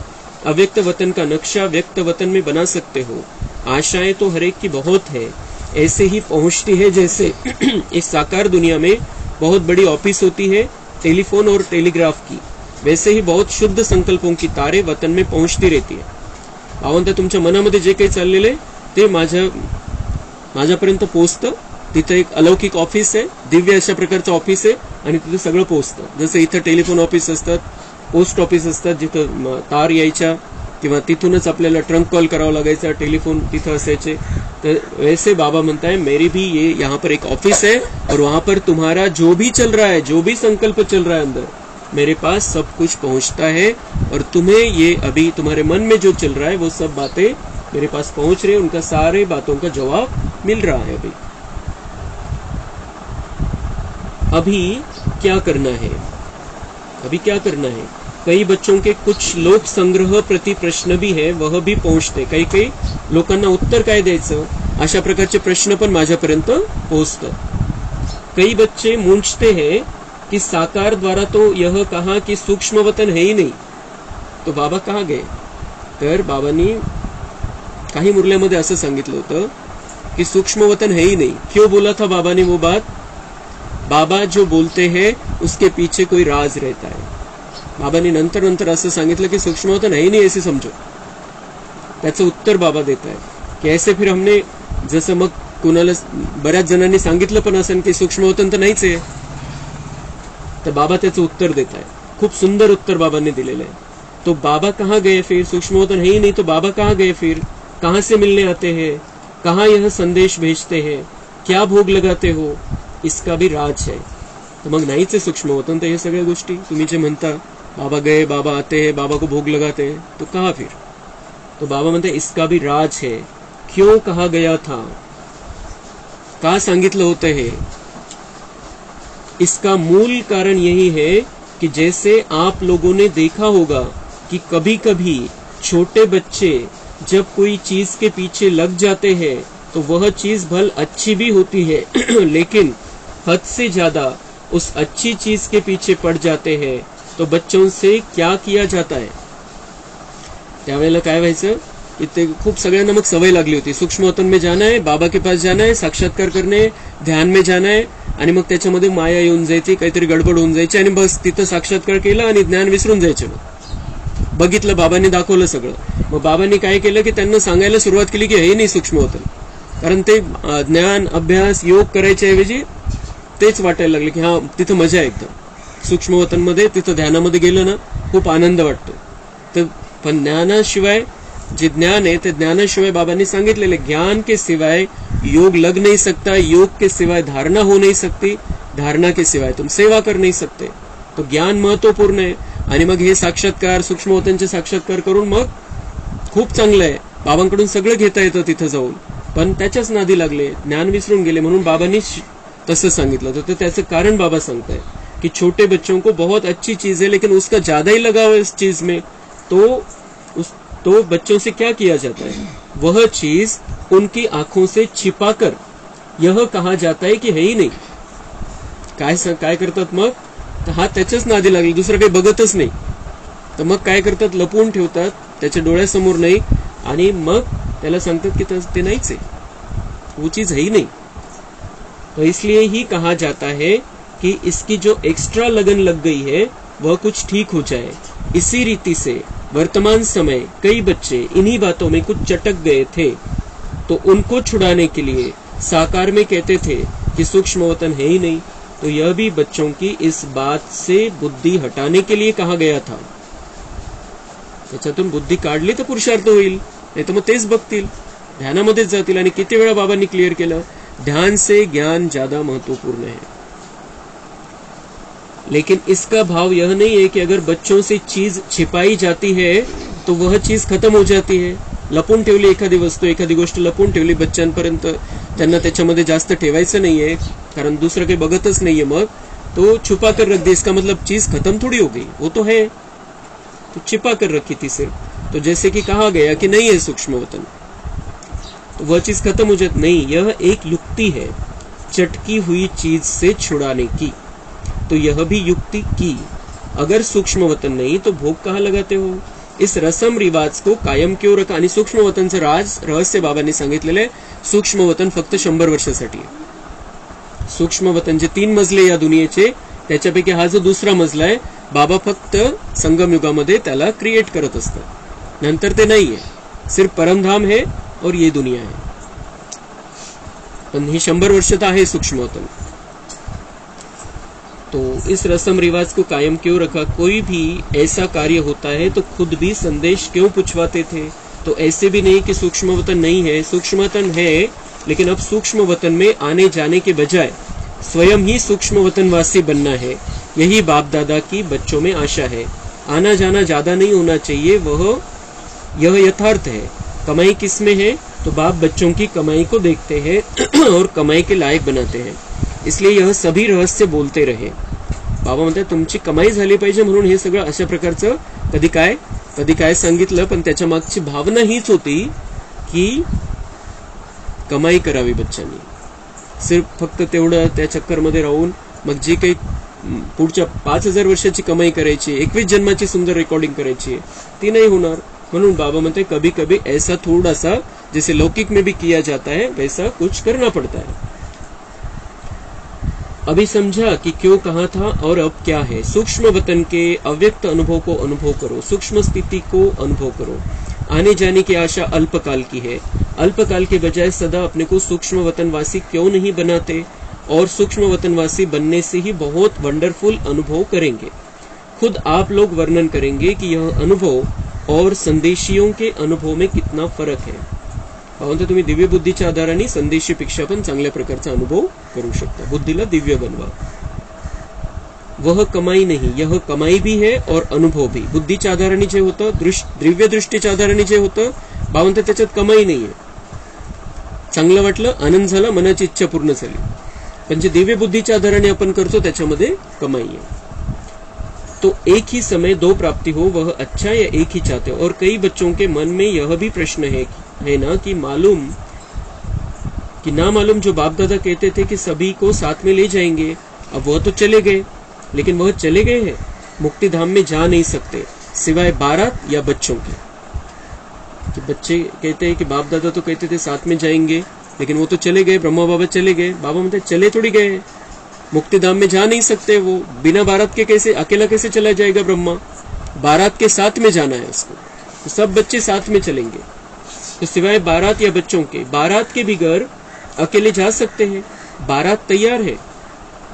अव्यक्त वतन का नक्शा व्यक्त वतन में बना सकते हो. आशाएं तो हरेक की बहुत है, ऐसे ही पहुंचती है जैसे इस साकार दुनिया में बहुत बड़ी ऑफिस होती है टेलीफोन और टेलीग्राफ की, वैसे ही बहुत शुद्ध संकल्पों की तारे वतन में पहुंचती रहती है. आवंत तुमच्या मनामध्ये जे काही चाललेलं आहे ते माझ्यापर्यंत पोहोचतं. तिथं एक अलौकिक ऑफिस आहे, दिव्य अशा प्रकारचं ऑफिस आहे आणि तिथं सगळं पोहोचतं. जसं इथं टेलिफोन ऑफिस असतात, पोस्ट ऑफिस असतात, जिथं तार यायच्या किंवा तिथूनच आपल्याला ट्रंक कॉल करावा लागायचा, टेलीफोन तिथं असायचे. तर वैसे बाबा म्हणता है मेरी भी ये यहाँ पर एक ऑफिस है और वहां पर तुम्हारा जो भी चल रहा है, जो भी संकल्प चल रहा है अंदर, मेरे पास सब कुछ पहुंचता है और तुम्हें ये अभी तुम्हारे मन में जो चल रहा है वो सब बातें मेरे पास पहुंच रही है, उनका सारे बातों का जवाब मिल रहा है. अभी अभी क्या करना है, अभी क्या करना है। कई बच्चों के कुछ लोक संग्रह प्रति प्रश्न भी है, वह भी पोहोचते. काही काही लोकांना उत्तर काय द्यायचं अशा प्रकारचे प्रश्न पण माझ्यापर्यंत पोहोचतात. कई बच्चे मूंझते हैं कि साकार द्वारा तो यह कहा कि सूक्ष्म वतन है ही नहीं, तो बाबा कहाँ गए. तर बाबांनी काही मुरल्यामध्ये असं सांगितलं होतं कि सूक्ष्म वतन है ही नहीं. क्यों बोला था बाबा ने वो बात. बाबा जो बोलते हैं उसके पीछे कोई राज रहता है. बाबांनी नंतर नंतर असं सांगितलं की सूक्ष्म वतन है ही नहीं ऐसे समजो. त्याचं उत्तर बाबा देत आहे की ऐसे फिर हमने, जसं मग कुणाला बऱ्याच जणांनी सांगितलं पण असेल की सूक्ष्म वतन तर नाहीच आहे, तर बाबा त्याचं उत्तर देत आहे. खूप सुंदर उत्तर बाबांनी दिलेलं आहे. तो बाबा कहाँ गए फिर, सूक्ष्म वतन है ही नहीं तो बाबा कहाँ गए फिर, कहाँ से मिलने आते हैं, कहाँ यह संदेश भेजते हैं, क्या भोग लगाते हो, इसका भी राज है. तर मग नाहीच आहे सूक्ष्म वतन, तर हे सगळ्या गोष्टी तुम्ही जे म्हणता बाबा गए, बाबा आते हैं, बाबा को भोग लगाते हैं, तो कहाँ फिर. तो बाबा म्हणते इसका भी राज है. क्यों कहा गया था, का सांगितलं होतं हे. इसका मूल कारण यही है कि जैसे आप लोगों ने देखा होगा कि कभी कभी छोटे बच्चे जब कोई चीज के पीछे लग जाते हैं तो वह चीज भल अच्छी भी होती है लेकिन हद से ज्यादा उस अच्छी चीज के पीछे पड़ जाते हैं, तो बच्चों से क्या किया जाता है. त्यावेळेला काय व्हायचं की ते खूप सगळ्यांना मग सवय लागली होती. सूक्ष्म वतन में जाना है, बाबा के पास जाना है, साक्षात्कार करणे, ध्यान में जाना है, आणि मग त्याच्यामध्ये माया येऊन जायची, काहीतरी गडबड होऊन जायची आणि बस तिथं साक्षात्कार केला आणि ज्ञान विसरून जायचे. मग बघितलं बाबांनी दाखवलं सगळं. मग बाबांनी काय केलं की त्यांना सांगायला सुरुवात केली की हे नाही सूक्ष्म वतन, कारण ते ज्ञान अभ्यास योग करायच्या ऐवजी तेच वाटायला लागले की हा तिथं मजा आहे एकदम. सूक्ष्म वतनमध्ये तिथं ध्यानामध्ये गेलं ना खूप आनंद वाटतो. तर पण ज्ञानाशिवाय जे ज्ञान है, ते ज्ञानाशिवाय बाबांनी सांगितलेले ज्ञान के सिवाय योग लग नहीं सकता, योग के सिवाय धारणा हो नहीं सकती, धारणा के सिवाय तुम सेवा कर नहीं सकते. तो ज्ञान महत्वपूर्ण आहे. आणि मग हे साक्षात्कार, सूक्ष्मवतनचे साक्षात्कार करून मग खूप चांगलं आहे, बाबांकडून सगळं घेता येतं तिथं जाऊन. पण त्याच्याच नादी लागले, ज्ञान विसरून गेले, म्हणून बाबांनी तसं सांगितलं होतं. तर त्याचं कारण बाबा सांगताय कि छोटे बच्चों को बहुत अच्छी चीज है लेकिन उसका ज्यादा ही लगाव इस चीज में, तो बच्चों से क्या किया जाता है, वह चीज उनकी आंखों से छिपाकर यह कहा जाता है कि है ही नहीं. काय करतात मग, हा त्याच्याच नादी लागले, दुसरं काही बघतच नाही. तर मग काय करतात, लपवून ठेवतात, त्याच्या डोळ्यासमोर नाही, आणि मग त्याला सांगतात की ते नाहीच आहे, वो चीज है ही नहीं. तो इसलिए ही कहा जाता है कि इसकी जो एक्स्ट्रा लगन लग गई है वह कुछ ठीक हो जाए. इसी रीति से वर्तमान समय कई बच्चे इन्हीं बातों में कुछ चटक गए थे, तो उनको छुड़ाने के लिए साकार में कहते थे कि सूक्ष्म वतन है ही नहीं. तो यह भी बच्चों की इस बात से बुद्धि हटाने के लिए कहा गया था. त्याच्यातून बुद्धी काढली तर पुरुषार्थ होईल, नाही तर मग तेच बघतील, ध्यानामध्येच जातील. आणि किती वेळा बाबांनी क्लिअर केलं, ध्यान से ज्ञान ज्यादा महत्वपूर्ण है. लेकिन इसका भाव यह नहीं है कि अगर बच्चों से चीज छिपाई जाती है तो वह चीज खत्म हो जाती है. लपून ठेवली एखादी वस्तू, एखादी गोष्ट लपून ठेवली बच्चांपर्यंत, त्यांना त्याच्यामध्ये जास्त ठेवायचं नाहीये, कारण दुसरं काही बघतच नाहीये, मग तो छुपा कर रख दी, इसका मतलब चीज खत्म थोड़ी हो गई, वो तो है, तो छिपा कर रखी थी सिर्फ. तो जैसे कि कहा गया कि नहीं है सूक्ष्म वतन, तो वह चीज खत्म हो जाती नहीं. यह एक युक्ति है चटकी हुई चीज से छुड़ाने की. तो यह भी युक्ति की, अगर सूक्ष्म वतन नहीं तो भोग कहाँ लगाते हो. इस रसम रिवाज को कायम क्यों रखा. आणि सूक्ष्म वतनचं रहस्य बाबांनी सांगितलेलं, सूक्ष्म वतन फक्त 100 वर्षासाठी. सूक्ष्म वतन जे 3 मजले या दुनियेचे, त्याच्यापैकी हा जो दुसरा मजला आहे, बाबा फक्त संगम युगामध्ये त्याला क्रिएट करत असतात, नंतर ते नाहीये, सिर्फ परमधाम है और ये दुनिया है. पण ही 100 वर्ष तर आहे सूक्ष्म वतन. तो इस रस्म रिवाज को कायम क्यों रखा. कोई भी ऐसा कार्य होता है तो खुद भी संदेश क्यों पूछवाते थे. तो ऐसे भी नहीं कि सूक्ष्म वतन नहीं है, सूक्ष्म वतन है, लेकिन अब सूक्ष्म वतन में आने जाने के बजाय स्वयं ही सूक्ष्म वतनवासी बनना है. यही बाप दादा की बच्चों में आशा है. आना जाना ज्यादा नहीं होना चाहिए, यह यथार्थ है. कमाई किस में है, तो बाप बच्चों की कमाई को देखते हैं और कमाई के लायक बनाते हैं. इसलिए यह सभी रहस्य बोलते रहे. बाबा म्हणतात तुमची कमाई झाली पाहिजे म्हणून हे सगळं अशा प्रकारचं कधी काय सांगितलं, पण त्याच्या मागची भावना हीच होती की कमाई करावी बच्चांनी. सिर्फ फक्त तेवढं त्या चक्करमध्ये राहून मग जे काही पुढच्या 5000 वर्षाची कमाई करायची, 21 जन्माची सुंदर रेकॉर्डिंग करायची, ती नाही होणार. म्हणून बाबा म्हणते कभी कभी ऐसा थोड़ा सा जैसे लौकिक में भी किया जाता है वैसा कुछ करना पड़ता है. अभी समझा कि क्यों कहा था और अब क्या है. सूक्ष्म वतन के अव्यक्त अनुभव को अनुभव करो, सूक्ष्म स्थिति को अनुभव करो. आने जाने की आशा अल्पकाल की है. अल्पकाल के बजाय सदा अपने को सूक्ष्म वतनवासी क्यों नहीं बनाते और सूक्ष्म वतनवासी बनने से ही बहुत वंडरफुल अनुभव करेंगे. खुद आप लोग वर्णन करेंगे कि यह अनुभव और संदेशियों के अनुभव में कितना फरक है. म्हणतो तुम्ही दिव्य बुद्धीच्या आधाराने संदेशीपेक्षा पण चांगल्या प्रकारचा अनुभव करू शकता. बुद्धीला दिव्य बनवा. वह कमाई नहीं, यह कमाई भी है और अनुभव भी. बुद्धीच्या आधाराने जे होतं, दिव्य दृष्टीच्या आधाराने जे होतं, म्हणतात त्याच्यात कमाई नाहीये. चांगलं वाटलं, आनंद झाला, मनाची इच्छा पूर्ण झाली. पण जे दिव्य बुद्धीच्या आधाराने आपण करतो त्याच्यामध्ये कमाई आहे. तो एक ही समय दो प्राप्ति हो वह अच्छा या एक ही चाहते हो. और कई बच्चों के मन में यह भी प्रश्न है ना कि ना मालूम जो बाप दादा कहते थे कि सभी को साथ में ले जाएंगे, अब वह तो चले गए, लेकिन वह चले गए हैं, मुक्ति धाम में जा नहीं सकते सिवाय बारात या बच्चों के. कि बच्चे कहते हैं कि बाप दादा तो कहते थे साथ में जाएंगे, लेकिन वो तो चले गए, ब्रह्मा बाबा चले गए. बाबा मतलब चले थोड़ी गए, मुक्तिधाम में जा नहीं सकते. वो बिना बारात के कैसे, अकेला कैसे चला जाएगा ब्रह्मा. बारात के साथ में जाना है उसको, तो सब बच्चे साथ में चलेंगे. तो सिवाय बारात या बच्चों के, बारात के भी घर अकेले जा सकते हैं. बारात तैयार है.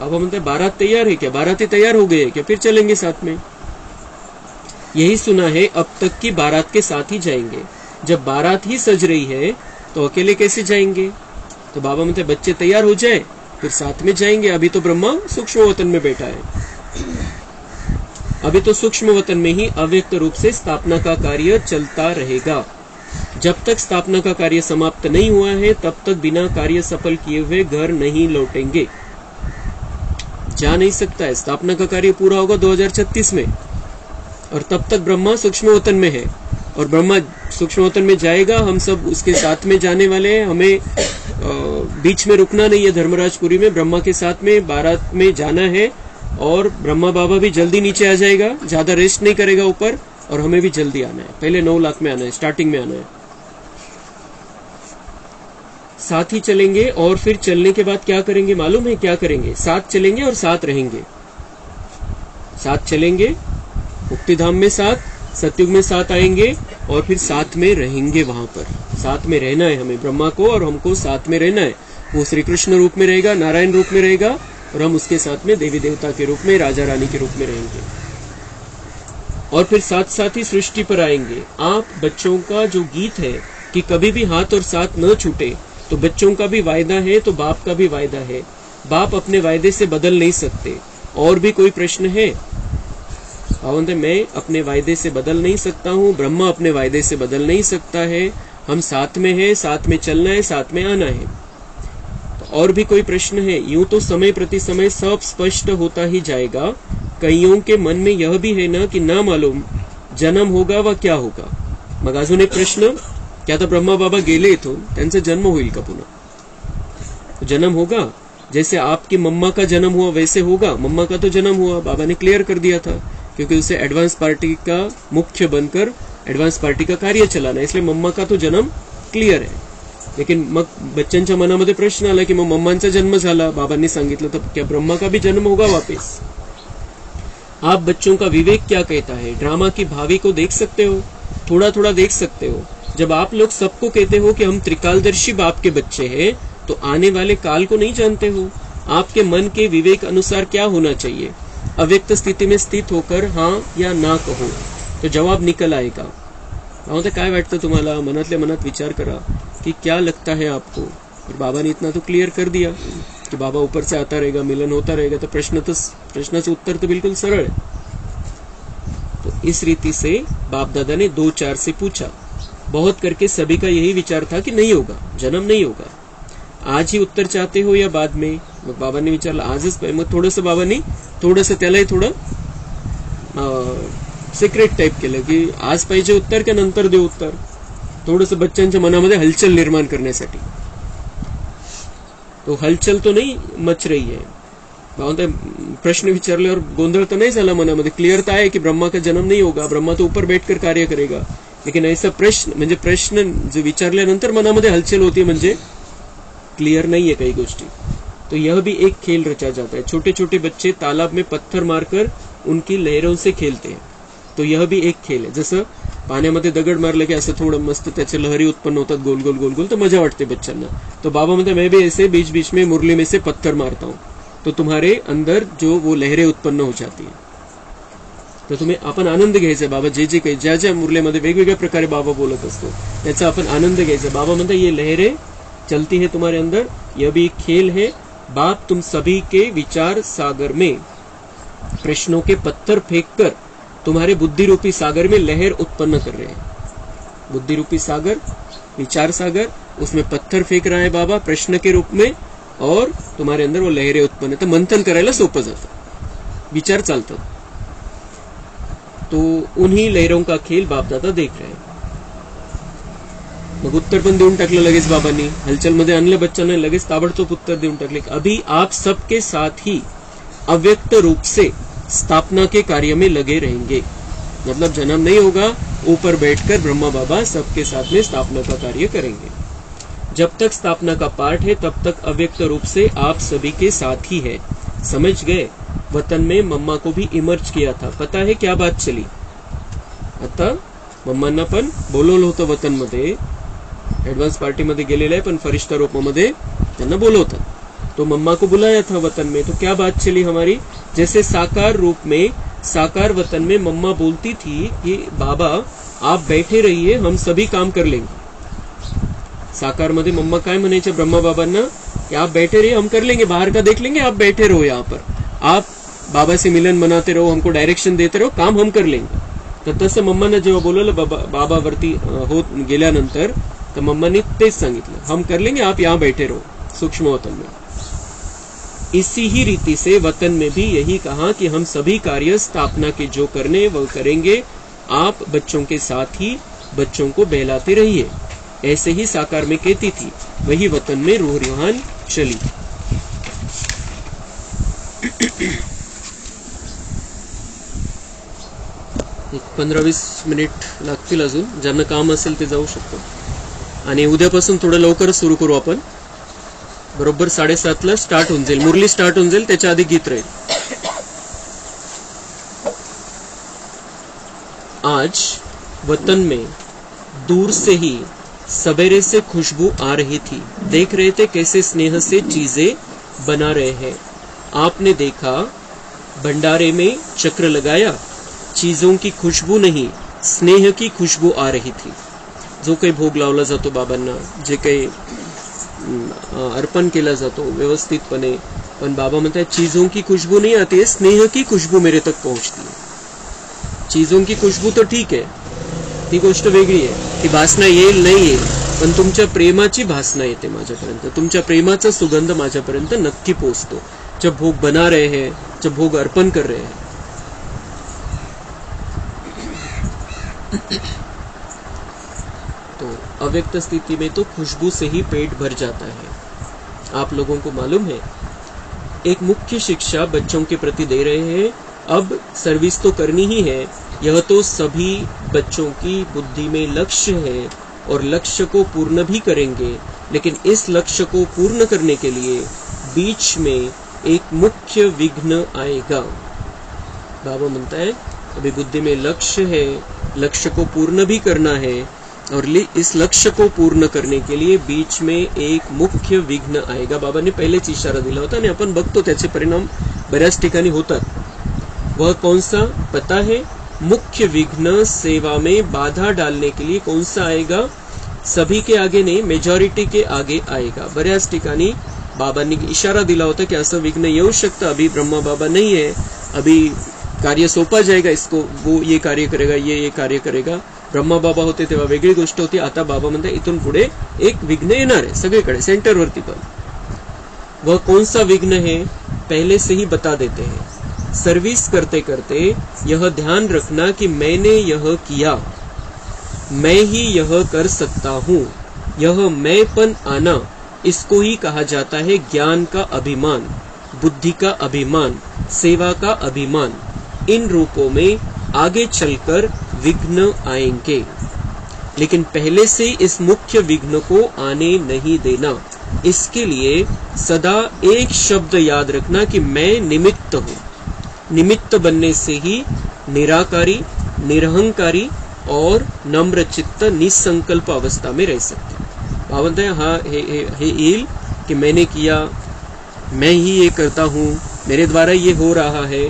बाबा म्हणते बारात तैयार है क्या, बाराती तैयार हो गए क्या, फिर चलेंगे साथ में. यही सुना है अब तक की बारात के साथ ही जाएंगे. जब बारात ही सज रही है तो अकेले कैसे जाएंगे. तो बाबा म्हणते बच्चे तैयार हो जाए फिर साथ में जाएंगे. अभी तो ब्रह्मा सूक्ष्म वतन में बैठा है. अभी तो सूक्ष्म वतन में ही अव्यक्त रूप से स्थापना का कार्य चलता रहेगा. जब तक स्थापना का कार्य समाप्त नहीं हुआ है तब तक बिना कार्य सफल किए हुए घर नहीं लौटेंगे. जा नहीं सकता है. स्थापना का कार्य पूरा होगा 2036 में, और तब तक ब्रह्मा सूक्ष्म वतन में है. और ब्रह्मा सूक्ष्म वतन में जाएगा, हम सब उसके साथ में जाने वाले हैं. हमें बीच में रुकना नहीं है. धर्मराजपुरी में ब्रह्मा के साथ में बारात में जाना है, और ब्रह्मा बाबा भी जल्दी नीचे आ जाएगा, ज्यादा रेस्ट नहीं करेगा ऊपर, और हमें भी जल्दी आना है. पहले 9 लाख में आना है, स्टार्टिंग में आना है. साथ ही चलेंगे, और फिर चलने के बाद क्या करेंगे मालूम है क्या करेंगे. साथ चलेंगे और साथ रहेंगे. साथ चलेंगे मुक्तिधाम में, साथ सतयुग में साथ आएंगे, और फिर साथ में रहेंगे. वहां पर साथ में रहना है हमें, ब्रह्मा को और हमको साथ में रहना है. वो श्री कृष्ण रूप में रहेगा, नारायण रूप में रहेगा, और हम उसके साथ में देवी देवता के रूप में, राजा रानी के रूप में रहेंगे. और फिर साथ साथ ही सृष्टि पर आएंगे. आप बच्चों का जो गीत है कि कभी भी हाथ और साथ न छूटे, तो बच्चों का भी वायदा है तो बाप का भी वायदा है. बाप अपने वायदे से बदल नहीं सकते. और भी कोई प्रश्न है. मैं अपने वायदे से बदल नहीं सकता हूँ, ब्रह्मा अपने वायदे से बदल नहीं सकता है. हम साथ में है, साथ में चलना है, साथ में आना है. तो और भी कोई प्रश्न है. यूं तो समय प्रति समय सब स्पष्ट होता ही जाएगा. कईयों के मन में यह भी है ना कि ना मालूम जन्म होगा व क्या होगा. मग अजून एक प्रश्न की आता ब्रह्मा बाबा गेले इथून, त्यांचा जन्म होईल का पुन्हा. जन्म होगा जैसे आपकी मम्मा का जन्म हुआ वैसे होगा. मम्मा का तो जन्म हुआ, बाबा ने क्लियर कर दिया था, क्योंकि उसे एडवांस पार्टी का मुख्य बनकर एडवांस पार्टी का कार्य चलाना, इसलिए मम्मा का तो जन्म क्लियर है. लेकिन मग बच्चांच्या मनामध्ये प्रश्न आला की मग मम्मांचा जन्म झाला, बाबांनी सांगितलं, तर क्या ब्रह्मा का भी जन्म होगा वापस. आप बच्चों का विवेक क्या कहता है. ड्रामा की भावी को देख सकते हो, थोड़ा थोड़ा देख सकते हो. जब आप लोग सबको कहते हो कि हम त्रिकालदर्शी बाप के बच्चे हैं, तो आने वाले काल को नहीं जानते हो. आपके मन के विवेक अनुसार क्या होना चाहिए. अव्यक्त स्थिति में स्थित होकर हाँ या ना कहो तो जवाब निकल आएगा. काय वाटतं तुम्हाला. मनातल्या मनात विचार करा कि क्या लगता है आपको. और बाबा ने इतना तो क्लियर कर दिया कि बाबा ऊपर से आता रहेगा, मिलन होता रहेगा. तो प्रश्नाचं उत्तर तो बिल्कुल सरल है. तो इस रीति से बाप दादा ने 2-4 से पूछा. बहुत करके सभी का यही विचार था कि नहीं होगा, जन्म नहीं होगा. आज ही उत्तर चाहते हो या बाद में. मग बाबांनी विचारलं आजच पाहिजे. मग थोडंसं बाबांनी थोडंसं त्यालाही थोडं सिक्रेट टाईप केलं की आज पाहिजे उत्तर की नंतर देऊ उत्तर, थोडंसं बच्चांच्या मनामध्ये हलचल निर्माण करण्यासाठी. तो हलचल तो नहीं मच रही है. बाबा प्रश्न विचारल्यावर गोंधळ तर नाही झाला मनामध्ये, क्लियर तर आहे की ब्रह्मा का जन्म नहीं होगा, ब्रह्मा तो ऊपर बैठकर कार्य करेगा. लेकिन ऐसा प्रश्न जो विचारल्यानंतर मनामध्ये हलचल होती म्हणजे क्लियर नहीं है कई गोष्टी. तो यह भी एक खेल रचा जाता है. छोटे छोटे बच्चे तालाब में पत्थर मारकर उनकी लहरों से खेलते हैं. तो यह भी एक खेल है. जसं पाण्यामध्ये दगड मारलं की असं थोडं मस्त त्याचे लहरी उत्पन्न होतात गोल गोल गोल गोल, तर मजा वाटते बच्चांना. तो बाबा म्हणते मैं भी ऐसे बीच बीच में मुरली में से पत्थर मारता हूं, तो तुम्हारे अंदर जो वो लहरें उत्पन्न हो जाती है. तर तुम्ही आपण आनंद घ्यायचा. बाबा जे जे काही ज्या ज्या मुरलीमध्ये वेगवेगळ्या प्रकारे बाबा बोलत असतो त्याचा आपण आनंद घ्यायचा. बाबा म्हणतात ये लहरें चलती है तुम्हारे अंदर, यह भी एक खेल है. बाप तुम सभी के विचार सागर में प्रश्नों के पत्थर फेंककर तुम्हारे बुद्धि रूपी सागर में लहर उत्पन्न कर रहे हैं. बुद्धि रूपी सागर, विचार सागर, उसमें पत्थर फेंक रहा है बाबा प्रश्न के रूप में, और तुम्हारे अंदर वो लहरें उत्पन्न. तर मंथन करायला सोपं जातं, विचार चालतात. तो उन्हीं लहरों का खेल बाप दादा देख रहे हैं. मग उत्तर पण देऊन टाकलं लगेच बाबांनी, हलचलमध्ये आणलं बच्चांना, लगेच ताबडतोब उत्तर देऊन टाकले. अभी आप सबके साथ ही अव्यक्त रूप से स्थापना के कार्य में लगे रहेंगे. मतलब जन्म नहीं होगा, ऊपर बैठकर ब्रह्मा बाबा सबके साथ में स्थापना का कार्य करेंगे. जब तक स्थापना का पाठ है तब तक अव्यक्त रूप से आप सभी के साथ ही है. समझ गए. वतन में मम्मा को भी इमर्ज किया था. पता है क्या बात चली. आता मम्मांना पण बोलवलं होतं वतन मध्ये, ऍडव्हान्स पार्टी मध्ये गेलेले आहे पण फरिश्ता रूपामध्ये त्यांना बोलवतात. तो मम्मा को बुलाया था वतन में. तो क्या बात चली हमारी. जैसे साकार रूप में साकार वतन में मम्मा बोलती थी कि बाबा आप बैठे रहिए हम सभी काम कर लेंगे. साकार मध्ये मम्मा काय म्हणायचे ब्रह्मा बाबांना कि आप बैठे रहिए हम कर लेंगे, बाहर का देख लेंगे, आप बैठे रहो यहाँ पर, आप बाबा से मिलन मनाते रहो, हमको डायरेक्शन देते रहो, काम हम कर लेंगे. तर तसं मम्मांना जेव्हा बोलवलं बाबावरती होत गेल्यानंतर तर मम्मांनी तेच सांगितलं, हम कर लेंगे, आप यहाँ बैठे रहो सूक्ष्म वतन में. इसी ही रीति से वतन में भी यही कहा कि हम सभी कार्य स्थापना के जो करने वह करेंगे, आप बच्चों के साथ ही बच्चों को बहलाते रहिए. ऐसे ही साकार में कहती थी, वही वतन में रूह रूहान चली. एक 15-20 मिनिट लागतील अजून, ज्यांना काम असेल ते जाऊ शकतो. आणि उद्यापासून थोडं लवकर सुरू करू आपण. बरोबर 7:30 स्टार्ट होऊन जाईल, मुरली स्टार्ट होऊन जाईल, त्याच्या आधी गीत राहील. आज वतन में दूर से ही सवेरे से खुशबू आ रही थी. देख रहे थे कैसे स्नेह से चीजें बना रहे हैं. आपने देखा भंडारे में चक्र लगाया, चीजों की खुशबू नहीं स्नेह की खुशबू आ रही थी. जो काही भोग लावला जातो बाबांना, जे काही अर्पण केला जातो व्यवस्थितपणे, पण बाबा म्हणतात चीजों की खुशबू नहीं आती है, स्नेह की खुशबू मेरे तक पहुंचती है. चीजों की खुशबू तो ठीक है, ती गोष्ट वेगळी आहे, ती भासना येईल नाही येईल, पण तुमच्या प्रेमाची भासना येते माझ्यापर्यंत, तुमच्या प्रेमाचा सुगंध माझ्यापर्यंत नक्की पोहोचतो. जब भोग बना रहे हैं, जब भोग अर्पण कर रहे हैं. तो अव्यक्त स्थिति में तो खुशबू से ही पेट भर जाता है. आप लोगों को मालूम है, एक मुख्य शिक्षा बच्चों के प्रति दे रहे हैं. अब सर्विस तो करनी ही है, यह तो सभी बच्चों की बुद्धि में लक्ष्य है और लक्ष्य को पूर्ण भी करेंगे. लेकिन इस लक्ष्य को पूर्ण करने के लिए बीच में एक मुख्य विघ्न आएगा. बाबा म्हणता है अभी बुद्धि में लक्ष्य है, लक्ष्य को पूर्ण भी करना है, और इस लक्ष्य को पूर्ण करने के लिए बीच में एक मुख्य विघ्न आएगा. बाबांनी पहिलेच इशारा दिला होता आणि आपण बघतो त्याचे परिणाम बऱ्याच ठिकाणी होतात. वह कौन सा पता है. मुख्य विघ्न सेवा में बाधा डालने के लिए कौन सा आएगा. सभी के आगे नहीं, मेजॉरिटी के आगे आएगा. बऱ्याच ठिकाणी बाबांनी इशारा दिला होता की असं विघ्न येऊ शकतं. अभी ब्रह्मा बाबा नहीं है, अभी कार्य सौंपा जाएगा इसको, वो ये कार्य करेगा, ये कार्य करेगा. ब्रह्मा बाबा होते तेव्हा वेगळी गोष्ट होती. आता बाबा म्हणतात इथून पुढे एक विघ्न येणार आहे सगळीकडे, सेंटरवरती पण. वह कौन सा विघ्न है पहले से ही बता देते हैं। सर्विस करते करते यह ध्यान रखना कि मैंने यह किया, मैं ही यह कर सकता हूँ। यह मैंपन आना, इसको ही कहा जाता है ज्ञान का अभिमान, बुद्धि का अभिमान, सेवा का अभिमान। इन रूपों में आगे चलकर विघ्न आएंगे, लेकिन पहले से इस मुख्य विघ्न को आने नहीं देना। इसके लिए सदा एक शब्द याद रखना कि मैं निमित्त हूँ। निमित्त बनने से ही निराकारी, निरहंकारी और नम्र चित्त निसंकल्प अवस्था में रह सकते हैं। भावंत है हाँ हे ईल कि मैंने किया, मैं ही ये करता हूँ, मेरे द्वारा ये हो रहा है,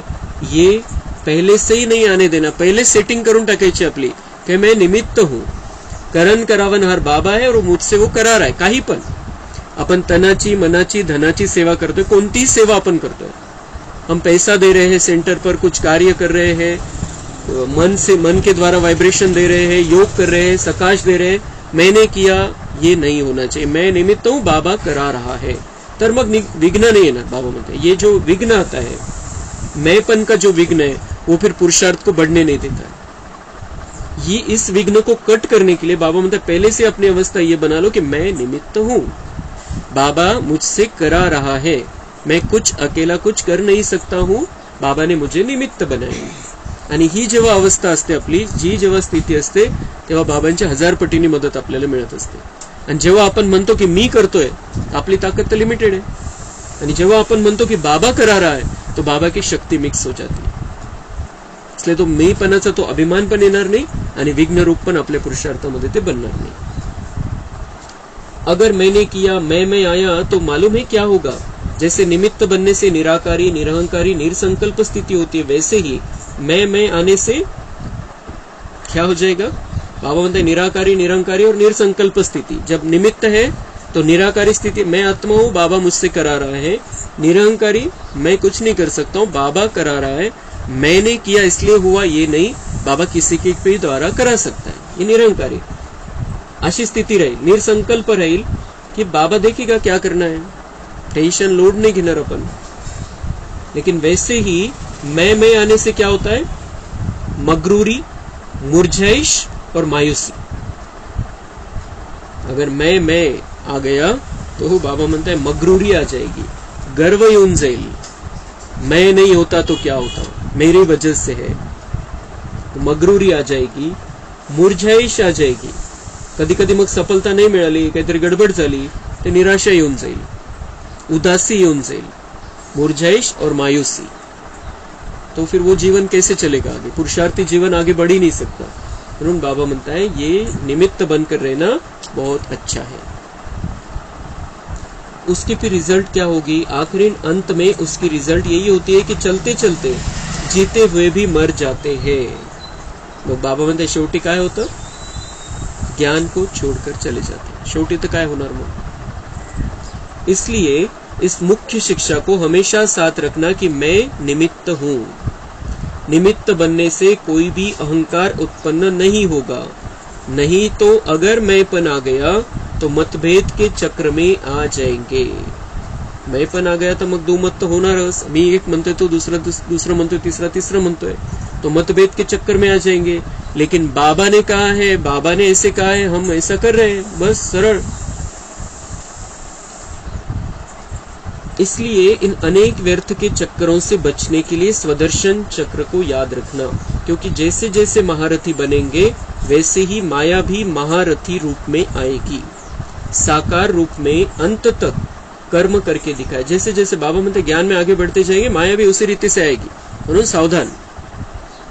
ये पहले से ही नहीं आने देना। पहले सेटिंग करून टाकायची आपली कि मैं निमित्त हूँ, करण करावनहार बाबा है और मुझसे वो करा रहा है। काही पण आपण तनाची, मनाची, धनाची सेवा करतोय, कोणतीही सेवा आपण करतोय। हम पैसा दे रहे हैं सेंटर पर, कुछ कार्य कर रहे हैं, मन के द्वारा वाइब्रेशन दे रहे हैं, योग कर रहे हैं, सकाश दे रहे हैं, मैंने किया, ये नहीं होना चाहिए। मैं निमित्त हूँ, बाबा करा रहा है, तर मग विघ्न नहीं येणार। बाबा म्हणते ये जो विघ्न आता है, मैंपन का जो विघ्न है, वो फिर पुरुषार्थ को बढ़ने नहीं देता है। ये इस विघ्न को कट करने के लिए बाबा म्हणते पहले से अपनी अवस्था ये बना लो कि मैं निमित्त हूँ, बाबा मुझसे करा रहा है, मैं कुछ अकेला कुछ कर नहीं सकता हूँ, बाबा ने मुझे निमित्त बनाए। आणि ही जेव्हा अवस्था असते आपली, जी जेव्हा स्थिती असते, तेव्हा बाबांच्या 1000 पटीने मदत आपल्याला मिळत असते। आणि जेव्हा आपण म्हणतो की मी करतोय, आपली ताकद तर लिमिटेड आहे, आणि जेव्हा आपण म्हणतो की बाबा करा रहा है, तो बाबा की शक्ती मिक्स हो जाती है। इसलिए तो मीपणाचा तो अभिमान पण येणार नाही आणि विघ्न रूप पण आपल्या पुरुषार्थामध्ये ते बनणार नाही। अगर मैंने किया, मैं आया, तो मालूम है क्या होगा। जैसे निमित्त बनने से निराकारी, निरहंकारी, निरसंकल्प स्थिति होती है, वैसे ही मैं आने से क्या हो जाएगा। बाबा म्हणते निराकारी, निरहंकारी और निरसंकल्प स्थिति। जब निमित्त है तो निराकारी स्थिति, मैं आत्मा हूँ, बाबा मुझसे करा रहा है। निरहंकारी, मैं कुछ नहीं कर सकता हूँ, बाबा करा रहा है, मैंने किया इसलिए हुआ, ये नहीं, बाबा किसी के भी द्वारा करा सकता है, ये निरहंकारी। अशी स्थिती राहील। निरसंकल्प राहील कि बाबा देखेगा क्या करना है, टेंशन लोड नहीं घेणार अपन। लेकिन वैसे ही मैं आने से क्या होता है, मगरूरी, मुरझाइश और मायूसी। अगर मैं आ गया तो बाबा म्हणता है मगरूरी आ जाएगी, गर्व येऊन जाईल, मैं नहीं होता तो क्या होता, मेरी वजह से है, तो मगरूरी आ जाएगी, मुरझाइश आ जाएगी। कधी कधी मग सफलता नाही मिळाली, काहीतरी गडबड झाली, ते निराशा येऊन जाईल, उदासी येऊन जाईल, मुरझाइश और मायूसी। तो फिर वो जीवन कैसे चलेगा आगे, पुरुषार्थी जीवन आगे बढ़ ही नहीं सकता। म्हणून बाबा म्हणता है ये निमित्त बनकर रहना बहुत अच्छा है। उसकी फिर रिजल्ट क्या होगी, आखिरी अंत में उसकी रिजल्ट यही होती है कि चलते चलते जीते हुए भी मर जाते हैं। मग बाबा म्हणते शेवटी काय होतं, ज्ञान को छोड़कर चले जाते हैं। शेवटी तर काय होणार मग। इसलिए इस मुख्य शिक्षा को हमेशा साथ रखना कि मैं निमित्त हूँ। निमित्त बनने से कोई भी अहंकार उत्पन्न नहीं होगा, नहीं तो अगर मैंपन आ गया तो मतभेद के चक्र में आ जाएंगे। मैंपन आ गया तो मग दुमत तो होणारच। मी एक म्हणतोय तो दूसरा म्हणतोय, तीसरा म्हणतोय, तो मतभेद के चक्कर में आ जाएंगे। लेकिन बाबा ने कहा है, बाबा ने ऐसे कहा है, हम ऐसा कर रहे हैं, बस सरल। इसलिए इन अनेक व्यर्थ के चक्करों से बचने के लिए स्वदर्शन चक्र को याद रखना, क्योंकि जैसे जैसे महारथी बनेंगे वैसे ही माया भी महारथी रूप में आएगी। साकार रूप में अंत तक कर्म करके दिखाए। जैसे जैसे बाबा म्हणते ज्ञान में आगे बढ़ते जाएंगे, माया भी उसी रीति से आएगी। म्हणून सावधान,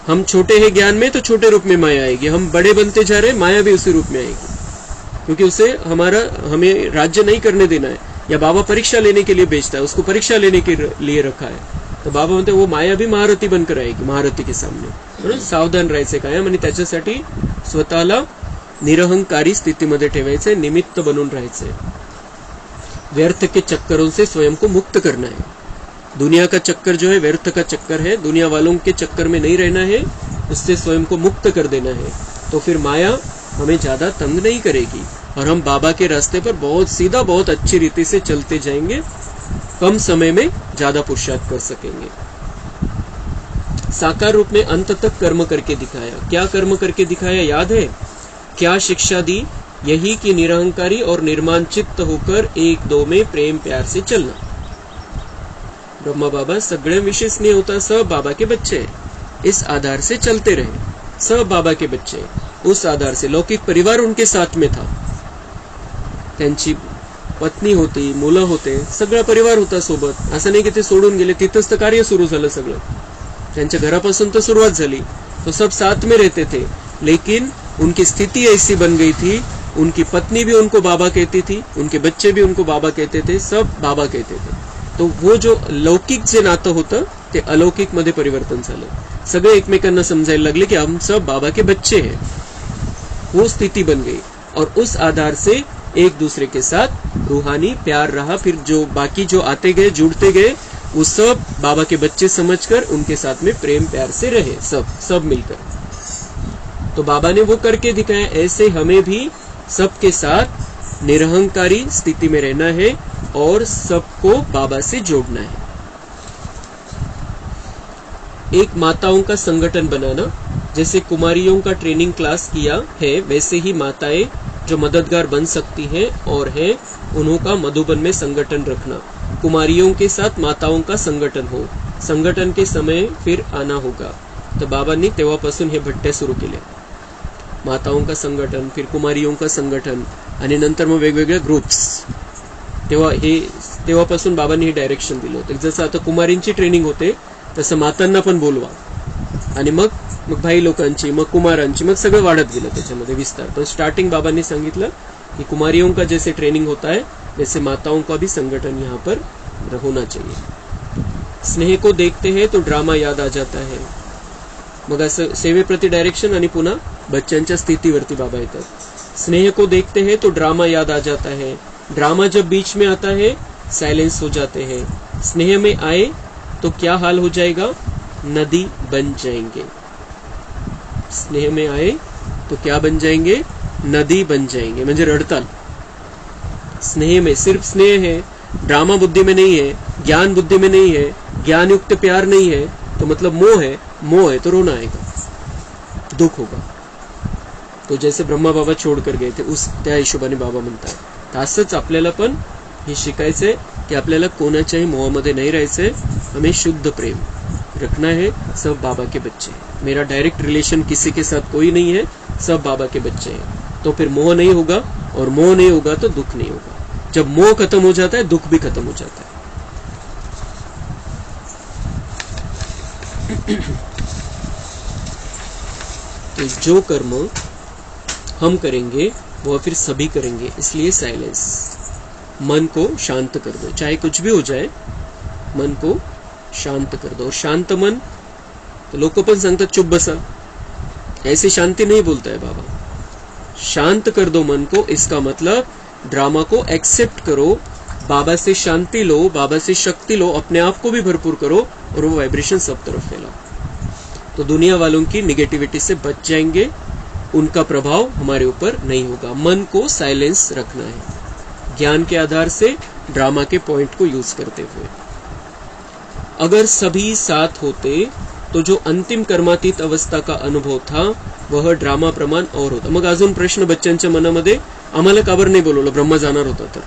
हम छोटे हैं ज्ञान में तो छोटे रूप में माया आएगी, हम बड़े बनते जा रहे हैं, माया भी उसी रूप में आएगी, क्योंकि उसे हमें राज्य नहीं करने देना है। या बाबा परीक्षा लेने के लिए भेजता है, उसको परीक्षा लेने के लिए रखा है, तो बाबा म्हणते वो माया भी महारथी बनकर आएगी, महारथी के सामने। म्हणून सावधान राहायचे कायम, आणि त्याच्यासाठी स्वतःला निरहंकारी स्थितीमध्ये ठेवायचंय, निमित्त बनून राहायचंय। व्यर्थ के चक्करों से स्वयं को मुक्त करना है। दुनिया का चक्कर जो है व्यर्थ का चक्कर है, दुनिया वालों के चक्कर में नहीं रहना है, उससे स्वयं को मुक्त कर देना है। तो फिर माया हमें ज्यादा तंग नहीं करेगी और हम बाबा के रास्ते पर बहुत सीधा, बहुत अच्छी रीति से चलते जाएंगे। कम समय में ज्यादा पुरुषार्थ कर सकेंगे। साकार रूप में अंत तक कर्म करके दिखाया। क्या कर्म करके दिखाया याद है? क्या शिक्षा दी? यही कि निरहंकारी और निर्माण चित्त होकर एक दो में प्रेम प्यार से चलना। ब्रह्मा बाबा सगळे विशेष नहीं होता, सब बाबा के बच्चे हैं, इस आधार से चलते रहे। सब बाबा के बच्चे, उस आधार से लौकिक परिवार उनके साथ में था, त्यांची पत्नी होती, मुलं होते, सगळा परिवार होता सोबत। असं नाही की ते सोडून गेले, तिथंच तर कार्य सुरू झालं सगळं, त्यांच्या घरापासून तो शुरुआत झाली। तो सब साथ में रहते थे, लेकिन उनकी स्थिति ऐसी बन गई थी, उनकी पत्नी भी उनको बाबा कहती थी, उनके बच्चे भी उनको बाबा कहते थे, सब बाबा कहते थे। तो वो जो लौकिक जे नातं होतं ते अलौकिक मध्ये परिवर्तन झालं। सगळे एकमेकांना समजायला लागले की हम सब बाबा के बच्चे हैं। वो स्थिति बन गई और उस आधार से एक दूसरे के साथ रूहानी प्यार रहा। फिर जो बाकी जो आते गए, जुड़ते गए, वो सब बाबा के बच्चे समझकर उनके साथ में प्रेम प्यार से रहे, सब मिलकर। तो बाबा ने वो करके दिखाया। ऐसे हमें भी सबके साथ निरहंकारी स्थिति में रहना है और सबको बाबा से जोड़ना है। एक माताओं का संगठन बनाना, जैसे कुमारियों का ट्रेनिंग क्लास किया है, वैसे ही माताएं जो मददगार बन सकती हैं और हैं, उन्होंका मधुबन में संगठन रखना। कुमारियों के साथ माताओं का संगठन हो, संगठन के समय फिर आना होगा। तो बाबांनी तेव्हापासून हे भट्ट्या सुरू केल्या, माताओं का संगठन, फिर कुमारियों का संगठन आणि नंतर मग वेगवेगळे ग्रुप्स। तेव्हापासून बाबांनी हे डायरेक्शन दिलं होतं। जसं आता कुमारींची ट्रेनिंग होते तसं मातांना पण बोलवा आणि मग भाई लोकांची, मग कुमारांची, मग सगळं वाढत गेलं त्याच्यामध्ये विस्तार। तो स्टार्टिंग बाबांनी सांगितलं कि कुमारियों का जैसे ट्रेनिंग होता है वैसे माताओं का भी संगठन यहाँ पर होना चाहिए। स्नेह को देखते हैं तो ड्रामा याद आ जाता है। मग असं सेवेप्रती डायरेक्शन आणि पुन्हा बच्चांच्या स्थितीवरती बाबा येतात। स्नेह को देखते हैं तो ड्रामा याद आ जाता है, ड्रामा जब बीच में आता है साइलेंस हो जाते हैं। स्नेह में आए तो क्या हाल हो जाएगा? नदी बन जाएंगे। स्नेह में आए तो क्या बन जाएंगे? नदी बन जाएंगे, म्हणजे रडताल। स्नेह में सिर्फ स्नेह है, ड्रामा बुद्धि में नहीं है, ज्ञान बुद्धि में नहीं है, ज्ञान युक्त प्यार नहीं है, तो मतलब मोह है। मोह है तो रोना आएगा, दुख होगा। तो जैसे ब्रह्मा बाबा छोड़ कर गए थे, उस त्या हिशोबाने बाबा म्हणतात। तर असंच आपल्याला पण हे शिकायचंय की आपल्याला कोणाच्याही मोहामध्ये नहीं राहायचंय, हमें शुद्ध प्रेम रखना है। सब बाबा के बच्चे हैं, मेरा डायरेक्ट रिलेशन किसी के साथ कोई नहीं है, सब बाबा के बच्चे हैं। तो फिर मोह नहीं होगा, और मोह नहीं होगा तो दुख नहीं होगा। जब मोह खत्म हो जाता है, दुख भी खत्म हो जाता है। तो जो कर्म हम करेंगे वो फिर सभी करेंगे, इसलिए साइलेंस। मन को शांत कर दो, चाहे कुछ भी हो जाए, मन को शांत कर दो। शांत मन, तो लोग पण सांगतात चुप बसा, ऐसे शांति नहीं बोलता है बाबा। शांत कर दो मन को, इसका मतलब ड्रामा को एक्सेप्ट करो, बाबा से शांति लो, बाबा से शक्ति लो, अपने आप को भी भरपूर करो और वो वाइब्रेशन सब तरफ फैलाओ। तो दुनिया वालों की निगेटिविटी से बच जाएंगे, उनका प्रभाव हमारे ऊपर नहीं होगा। मन को साइलेंस रखना है, ज्ञान के आधार से ड्रामा के पॉइंट को यूज करते हुए। अगर सभी साथ होते तो जो अंतिम कर्मातीत अवस्था का अनुभव था वह ड्रामा प्रमाण और होता। मग अजून प्रश्न बच्चांच्या मनामध्ये, आम्हाला का बरं नाही बोलवलं, ब्रह्मा जाणार होता तर।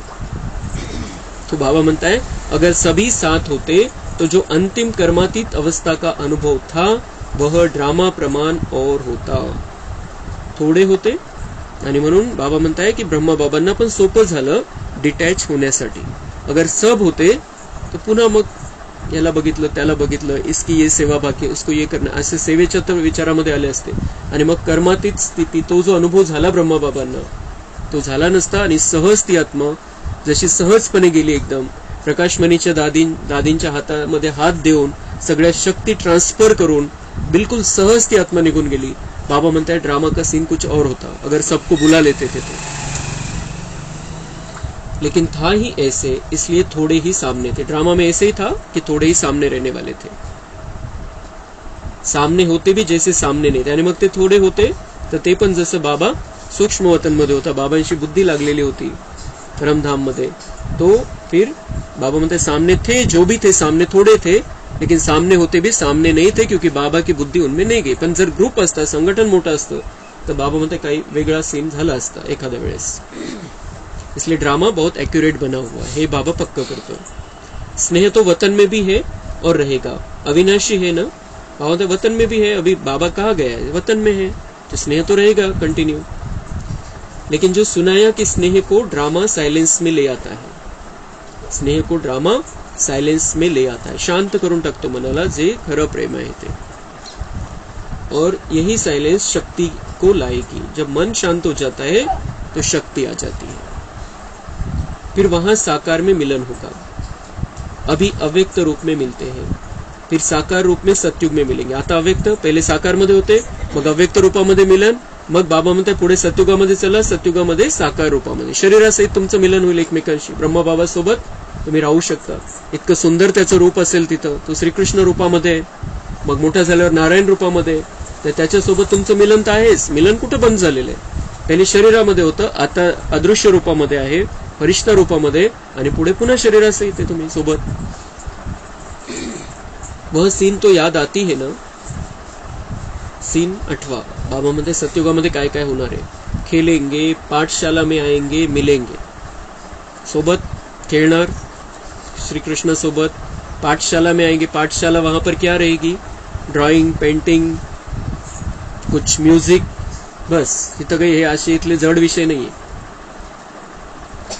तो बाबा म्हणताय अगर सभी साथ होते तो जो अंतिम कर्मातीत अवस्था का अनुभव था वह ड्रामा प्रमाण और होता। थोडे होते आणि म्हणून बाबा म्हणताय की ब्रह्मा बाबांना पण सोपं झालं डिटॅच होण्यासाठी। अगर सब होते तो पुन्हा मग याला बघितलं, त्याला बघितलं, इसकी ये सेवा बाकी, उसको ये करणं, असे सेवेच्या तर विचारामध्ये आले असते आणि मग कर्मातीत स्थिती, तो जो अनुभव झाला ब्रह्मा बाबांना तो झाला नसता। आणि सहज ती आत्मा जशी सहजपणे गेली, एकदम प्रकाशमणीच्या दादींच्या हातामध्ये हात देऊन सगळ्या शक्ती ट्रांसफर करून बिल्कुल सहज ती आत्मा निघून गेली। बाबा म्हणता है ड्रामा का सीन कुछ और होता अगर सबको बुला लेते थे तो, लेकिन था ही ऐसे, इसलिए थोड़े ही सामने थे। ड्रामा में ऐसे ही था कि थोड़े ही सामने रहने वाले थे, सामने होते भी जैसे सामने नाही थे। आणि मग ते थोडे होते तर ते पण जसं बाबा सूक्ष्म वतन मध्ये होता, बाबांशी बुद्धी लागलेली होती परमधाम मध्ये, तो फिर बाबा म्हणते सामने थे, जो भी थे सामने थोडे थे, लेकिन सामने होते भी सामने नाही थे, क्योंकि बाबा की बुद्धी उनमें नाही गई. पण जर ग्रुप असता, संघटन मोठं असतं, तर बाबा म्हणते काही वेगळा सीन झाला असता एखाद्या वेळेस. इसलिए ड्रामा बहुत एक्यूरेट बना हुआ है, बाबा पक्का करतो. स्नेह तो वतन में भी है और रहेगा. अविनाशी है ना, बाबा वतन में भी है. अभी बाबा कहाँ गया है? वतन में है, तो स्नेह तो रहेगा कंटिन्यू. लेकिन जो सुनाया कि स्नेह को ड्रामा सायलेन्स में ले आता है, स्नेह को ड्रामा सायलेन्स में ले आता है, शांत करून टाकतो मनाला, जे खरं प्रेम आहे ते. और यही साइलेंस शक्ति को लाएगी. जब मन शांत हो जाता है तो शक्ति आ जाती है. फिर वहां साकार में मिलन होगा. अभी अव्यक्त रूप में मिलते हैं, फिर साकार रूप में सत्युग में मिलेंगे. आता अव्यक्त, पहिले साकार मध्ये होते, मग अव्यक्त रूपामध्ये मिलन, मग बाबा म्हणते पुढे सत्युगामध्ये चला, सत्युगामध्ये साकार रूपामध्ये शरीरासहित तुमचं मिलन होईल एकमेकांशी. ब्रह्मबाबा सोबत तुम्ही राहू शकता. इतकं सुंदर त्याचं रूप असेल तिथं, तो श्रीकृष्ण रूपामध्ये, मग मोठा झाल्यावर नारायण रूपामध्ये, तर त्याच्यासोबत तुमचं मिलन तर आहेच. मिलन कुठं बंद झालेलं आहे? पहिले शरीरामध्ये होतं, आता अदृश्य रूपामध्ये आहे, फरिश्ता रूपामध्ये, आणि पुढे पुन्हा शरीरासहित आहे तुम्ही सोबत. वह सीन तो याद आती है ना. सीन 8वां, बाबा म्हणते सत्युगामध्ये काय काय होणार आहे. खेलेंगे, पाठशाला में आएंगे, मिलेंगे, सोबत खेलणार श्री कृष्ण सोबत. पाठशाला में आएंगे, पाठशाला वहां पर क्या रहेगी? ड्राइंग, पेंटिंग, कुछ म्यूजिक, बस. इथं काही हे असे इथले जड विषय नहीं है.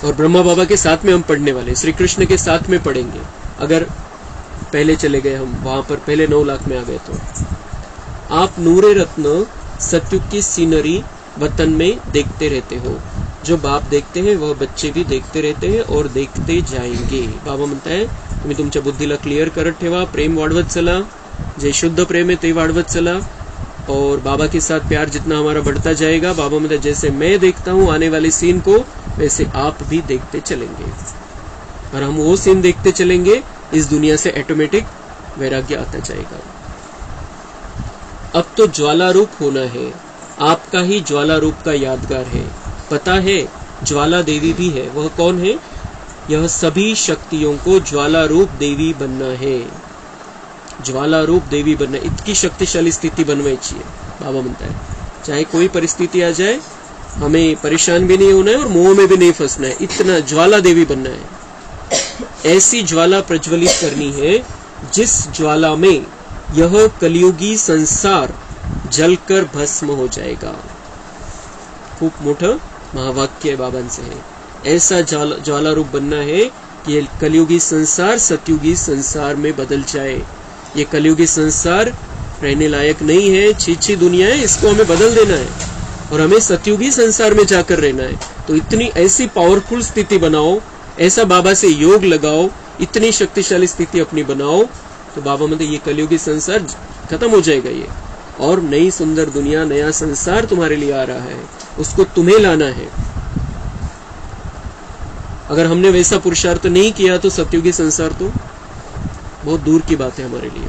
और ब्रह्मा बाबा के साथ में हम पढ़ने वाले, श्री कृष्ण के साथ में पढ़ेंगे. अगर पहले चले गए हम वहां पर, पहले 9 लाख में आ गए तो. आप नूरे रत्न सत्युग की सीनरी वतन में देखते रहते हो. जो बाप देखते हैं वह बच्चे भी देखते रहते हैं और देखते जाएंगे. बाबा म्हणता है तुम्ही तुमच्या बुद्धीला क्लिअर करत ठेवा, प्रेम वाढवत चला, जे शुद्ध प्रेम है ते वाढवत चला. और बाबा के साथ प्यार जितना हमारा बढ़ता जाएगा, बाबा म्हणता जैसे मैं देखता हूँ आने वाले सीन को, वैसे आप भी देखते चलेंगे. और हम वो सीन देखते चलेंगे, इस दुनिया से ऑटोमेटिक वैराग्य आता जाएगा. अब तो ज्वाला रूप होना है. आपका ही ज्वाला रूप का यादगार है. पता है ज्वाला देवी भी है. वह कौन है? यह सभी शक्तियों को ज्वाला रूप देवी बनना है. ज्वाला रूप देवी बनना, इतकी शक्तिशाली स्थिति बनवायची है. बाबा म्हणता है चाहे कोई परिस्थिति आ जाए, हमें परेशान भी नहीं होना है और मोह में भी नहीं फंसना है. इतना ज्वाला देवी बनना है. ऐसी ज्वाला प्रज्वलित करनी है जिस ज्वाला में यह कलियुगी संसार जलकर भस्म हो जाएगा. खूब मोठं महावाक्य बाबांचे है. ऐसा ज्वाला रूप बनना है कि ये कलियुगी संसार सतयुगी संसार में बदल जाए. ये कलियुगी संसार रहने लायक नहीं है, छी दुनिया है, इसको हमें बदल देना है और हमें सतयुगी संसार में जाकर रहना है. तो इतनी ऐसी पावरफुल स्थिति बनाओ, ऐसा बाबा से योग लगाओ, इतनी शक्तिशाली स्थिति अपनी बनाओ, तो बाबा मतलब ये कलियुगी संसार खत्म हो जाएगा ये, और नई सुंदर दुनिया, नया संसार तुम्हारे लिए आ रहा है. उसको तुम्हें लाना है. अगर हमने वैसा पुरुषार्थ नहीं किया तो सतयुगी संसार तो बहुत दूर की बात है हमारे लिए.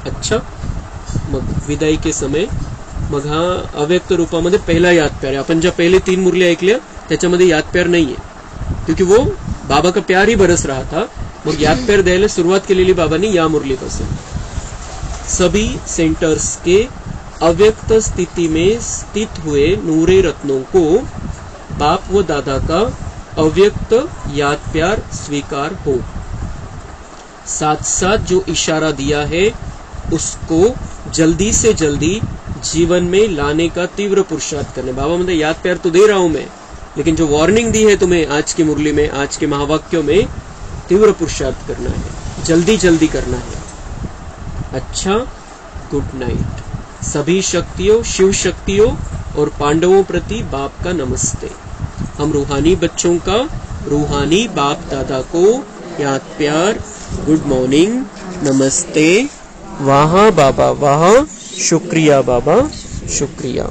अच्छा, मग विदाई के समय मग हा अव्यक्त रूपामध्ये पहिला याद प्यार आहे. आपण ज्या पहिले 3 मुरली ऐकल्या त्याच्यामध्ये याद प्यार नाहीये, क्योंकि वो बाबा का प्यार ही बरस रहा था. मग याद प्यार द्यायला सुरुवात केलेली बाबांनी या मुरलीपासून. सभी सेंटर्स के अव्यक्त स्थिति में स्थित हुए नूरे रत्नों को बाप व दादा का अव्यक्त याद प्यार स्वीकार हो. साथ साथ जो इशारा दिया है उसको जल्दी से जल्दी जीवन में लाने का तीव्र पुरुषार्थ करने. बाबा मतलब याद प्यार तो दे रहा हूं मैं, लेकिन जो वार्निंग दी है तुम्हें आज की मुरली में, आज के महावाक्यों में, तीव्र पुरुषार्थ करना है, जल्दी जल्दी करना है. अच्छा, गुड नाइट. सभी शक्तियों, शिव शक्तियों और पांडवों प्रति बाप का नमस्ते. हम रूहानी बच्चों का रूहानी बाप दादा को याद प्यार, गुड मॉर्निंग, नमस्ते, वाह बाबा वाह, शुक्रिया बाबा, शुक्रिया.